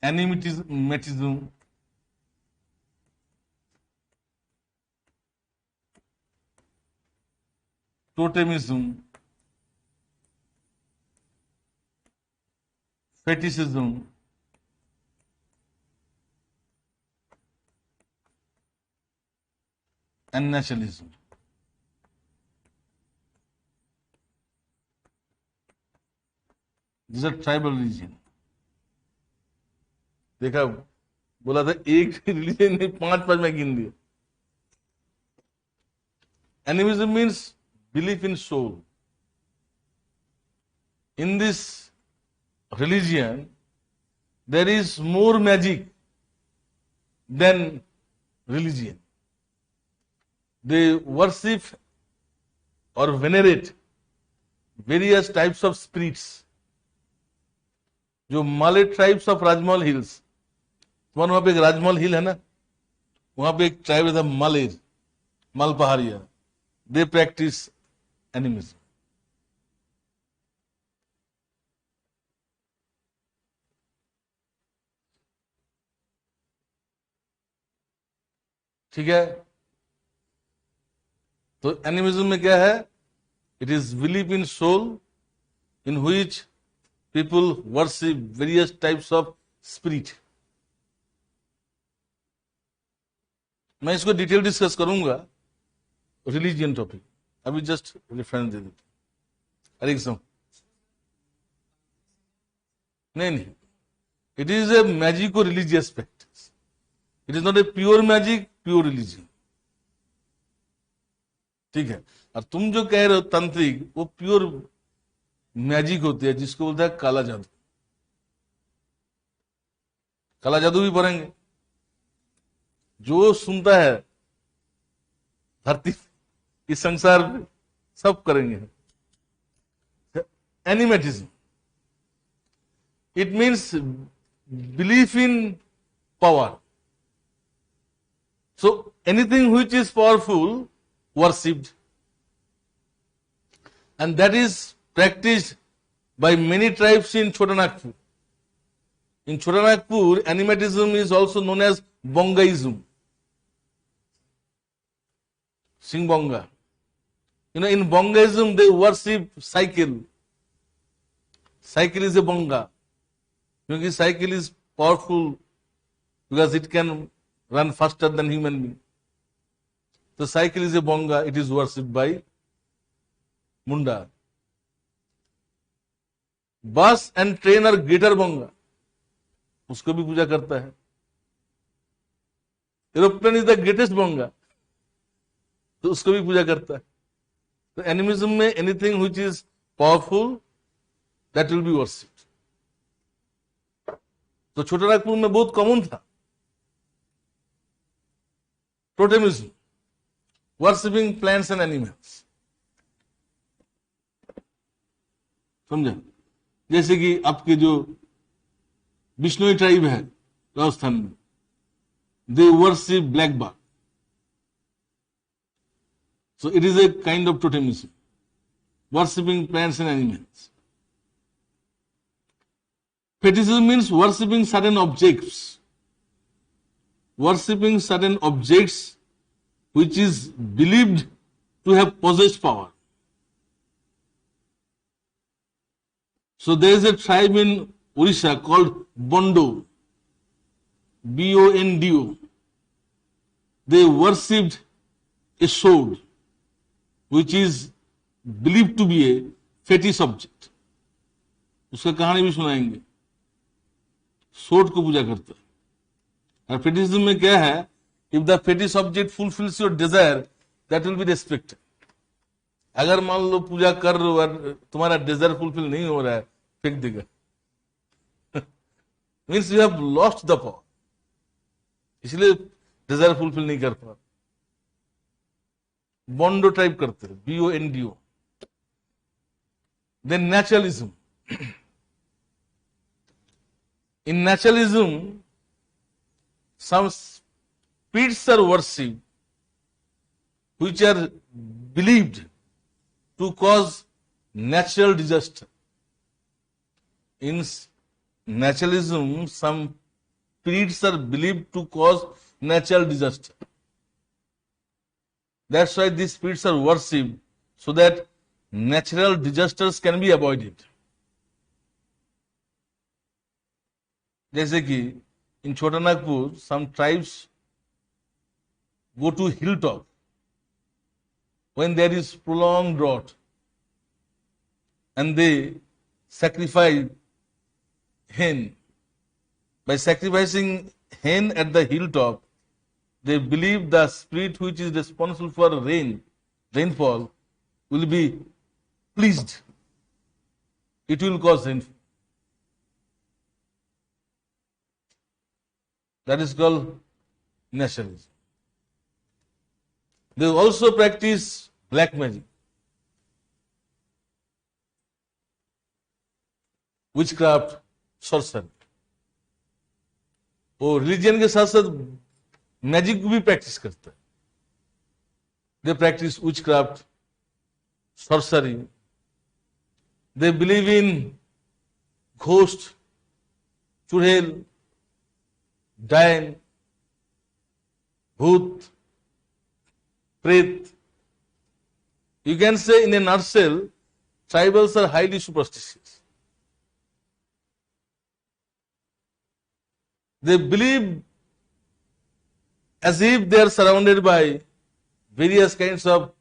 animism, totemism, fetishism, and nationalism. These are tribal religion. देखा, बोला था एक religion ने 5 में गिन दिया। Animism means belief in soul. In this religion there is more magic than religion. They worship और venerate various types of spirits. जो Male tribes of Rajmahal hills, वहां पे एक राजमहल हिल है ना, वहां पे एक ट्राइब था मालेर, मल पहाड़िया, दे प्रैक्टिस एनिमिज्म। ठीक है, तो एनिमिज्म में क्या है? It is belief in soul in which people worship various types of spirit. मैं इसको डिटेल डिस्कस करूंगा रिलीजियन टॉपिक, अभी जस्ट रेफरेंस दे देते। अरे सुन, नहीं, it is a magico religious practice, it is not a pure magic, pure religion. ठीक है, और तुम जो कह रहे हो तांत्रिक, वो प्योर मैजिक होती है, जिसको बोलता है काला जादू। काला जादू भी पढ़ेंगे। जो सुनता है धरती इस संसार में, सब करेंगे। Animatism, it means belief in power. So anything which is powerful worshipped, and that is practiced by many tribes in Chotanagpur. In Chotanagpur, animatism is also known as Bongaism. sing bonga. In bongaism they worship cycle. Cycle is a bonga. Because cycle is powerful because it can run faster than human being. The cycle is a bonga, it is worshipped by Munda. Bus and train are greater bonga. उसको भी पूजा करता है. Aeroplane is the greatest bonga. तो उसको भी पूजा करता है. तो एनिमिज्म में anything which is powerful that will be worshipped. तो छोटा नागपुर में बहुत कॉमन था totemism, worshipping plants and animals. समझा? जैसे कि आपके जो बिश्नोई ट्राइब है राजस्थान में, they worship black buck. So it is a kind of totemism, worshipping plants and animals. Fetishism means worshipping certain objects. Worshipping certain objects which is believed to have possessed power. So there is a tribe in Orissa called Bondo, B-O-N-D-O. They worshipped a sword which is believed to be a fetish object. उसका कहानी भी सुनाएंगे. सोड को पूजा करता है. और fetishism में क्या है? If the fetish object fulfils your desire that will be respected. अगर मान लो पूजा कर रहे हो और तुम्हारा डिजायर फुलफिल नहीं हो रहा है, फेंक देगा. Means you have lost the power. इसलिए डिजायर फुलफिल नहीं कर पा. बॉन्डो टाइप करते हैं, BONDO. Then naturalism. In naturalism, some spirits are worshipped which are believed to cause natural disaster. In naturalism, some spirits are believed to cause natural disaster. That's why these spirits are worshipped, so that natural disasters can be avoided. जैसे कि इन छोटा Nagpur some tribes go to hilltop when there is prolonged drought and they sacrifice hen. By sacrificing hen at the hilltop, they believe the spirit which is responsible for rainfall will be pleased. It will cause rainfall. That is called naturalism. They also practice black magic, witchcraft, sorcery. वो religion के साथ साथ magic भी practice करता है. They practice witchcraft, sorcery. They believe in ghost, चुड़ैल, डायन, भूत, प्रेत. You can say in a nutshell, tribals are highly superstitious. They believe as if they are surrounded by various kinds of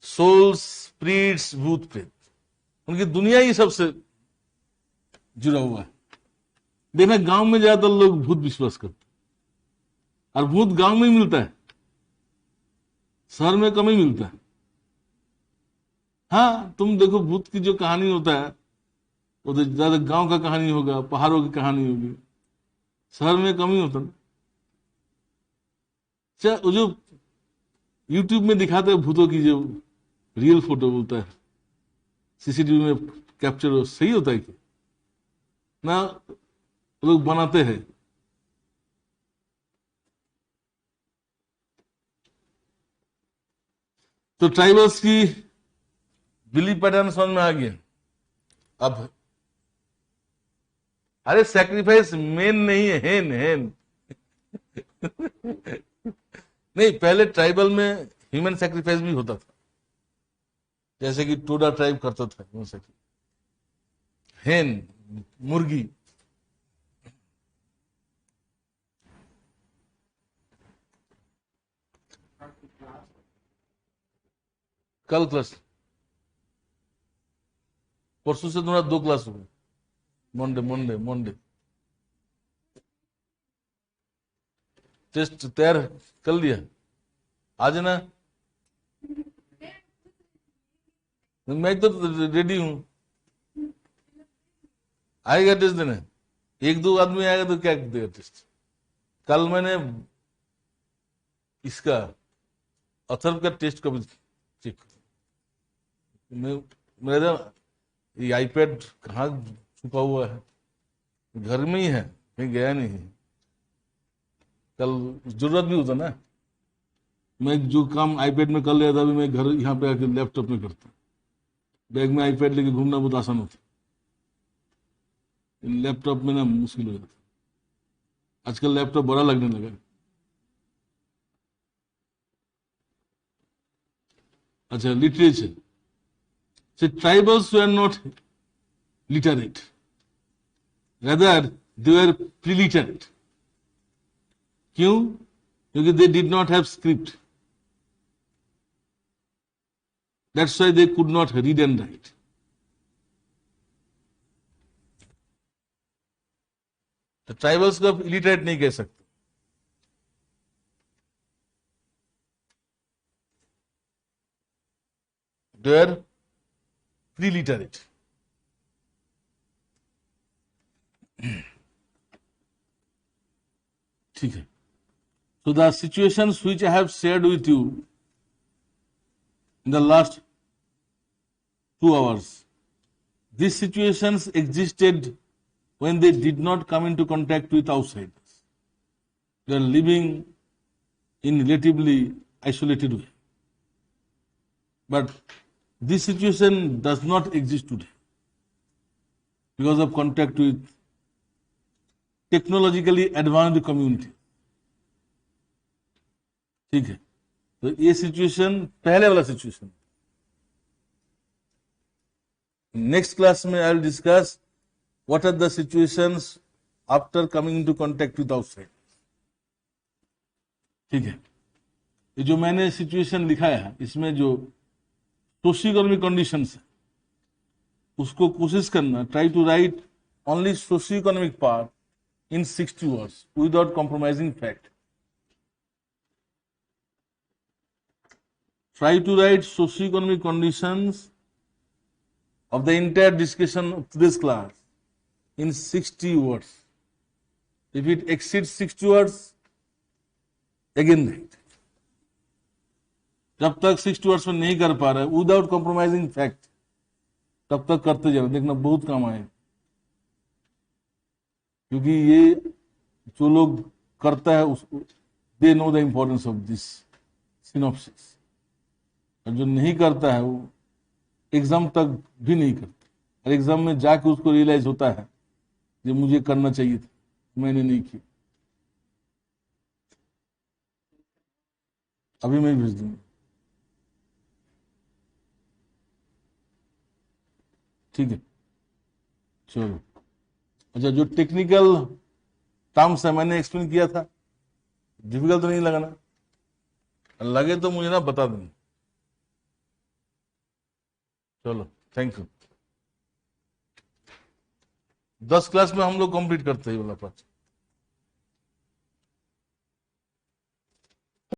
souls, spirits, भूत प्रेत. उनकी दुनिया ही सबसे जुड़ा हुआ है. देखना गांव में ज्यादातर लोग भूत विश्वास करते हैं, और भूत गांव में ही मिलता है, शहर में कम ही मिलता है. हाँ, तुम देखो भूत की जो कहानी होता है वो तो ज्यादा गांव का कहानी होगा, पहाड़ों की कहानी होगी, शहर में कम ही होता है. अच्छा, वो जो यूट्यूब में दिखाते हैं भूतों की जो रियल फोटो बोलता है, CCTV में कैप्चर, सही होता है कि ना लोग बनाते हैं. तो ट्राइबल्स की बिलीफ पैटर्न समझ में आ गया. अब अरे सैक्रिफाइस मेन नहीं है, हेन. नहीं, पहले ट्राइबल में ह्यूमन सेक्रीफाइस भी होता था, जैसे कि टोडा ट्राइब करता था ह्यूमन सेक्रीफाइस, हेन, मुर्गी। कल क्लास, परसों से तुम्हारा 2 क्लास हो गए, मंडे मंडे मंडे। टेस्ट तैयार कर लिया, आज ना मैं तो रेडी हूं, आएगा टेस्ट देने। 1-2 आदमी आएगा तो क्या देगा टेस्ट। कल मैंने इसका अथर्व का टेस्ट कभी चेक, मेरा ये आईपैड कहाँ छुपा हुआ है, घर में ही है, कहीं गया नहीं है। कल जरूरत भी होता ना, मैं जो काम आईपैड में कर लिया था अभी मैं घर यहाँ पे आके लैपटॉप में करता, बैग में आईपैड लेके घूमना बहुत आसान होता, लैपटॉप में ना मुश्किल हो जाता। आजकल लैपटॉप बड़ा लगने लगा। अच्छा, लिटरेचर से tribals were not literate, rather they were preliterate. क्यों? क्योंकि they did not have script. That's why they could not read and write. तो ट्राइबल्स को आप इलिटरेट नहीं कह सकते। They were preliterate. ठीक है। So the situations which I have shared with you in the last 2 hours, these situations existed when they did not come into contact with outsiders. They are living in relatively isolated way. But this situation does not exist today because of contact with technologically advanced community. ठीक है, तो ये situation पहले वाला situation. Next class में I will discuss what are the situations after coming into contact with outside. ठीक है, ये जो मैंने सिचुएशन लिखा है इसमें जो सोशियो-इकोनॉमिक कंडीशंस है उसको कोशिश करना, try to write only socio-economic part in 60 words without compromising fact. Try to write socio-economic conditions of the entire discussion of today's class in 60 words. If it exceeds 60 words, again write. जब तक 60 words में नहीं कर पा रहे without compromising fact, तब तक करते जाओ, देखना बहुत काम आएगा। क्योंकि ये जो लोग करता है उसको they know the importance of this synopsis, और जो नहीं करता है वो एग्जाम तक भी नहीं करता, और एग्जाम में जाके उसको रियलाइज होता है कि मुझे करना चाहिए था, मैंने नहीं किया। अभी मैं भेज दूंगा। ठीक है, चलो। अच्छा, जो टेक्निकल टर्म्स है मैंने एक्सप्लेन किया था, डिफिकल्ट तो नहीं लगा ना? लगे तो मुझे ना बता दें। चलो, थैंक यू। 10 क्लास में हम लोग कंप्लीट करते हैं ये वाला पार्ट।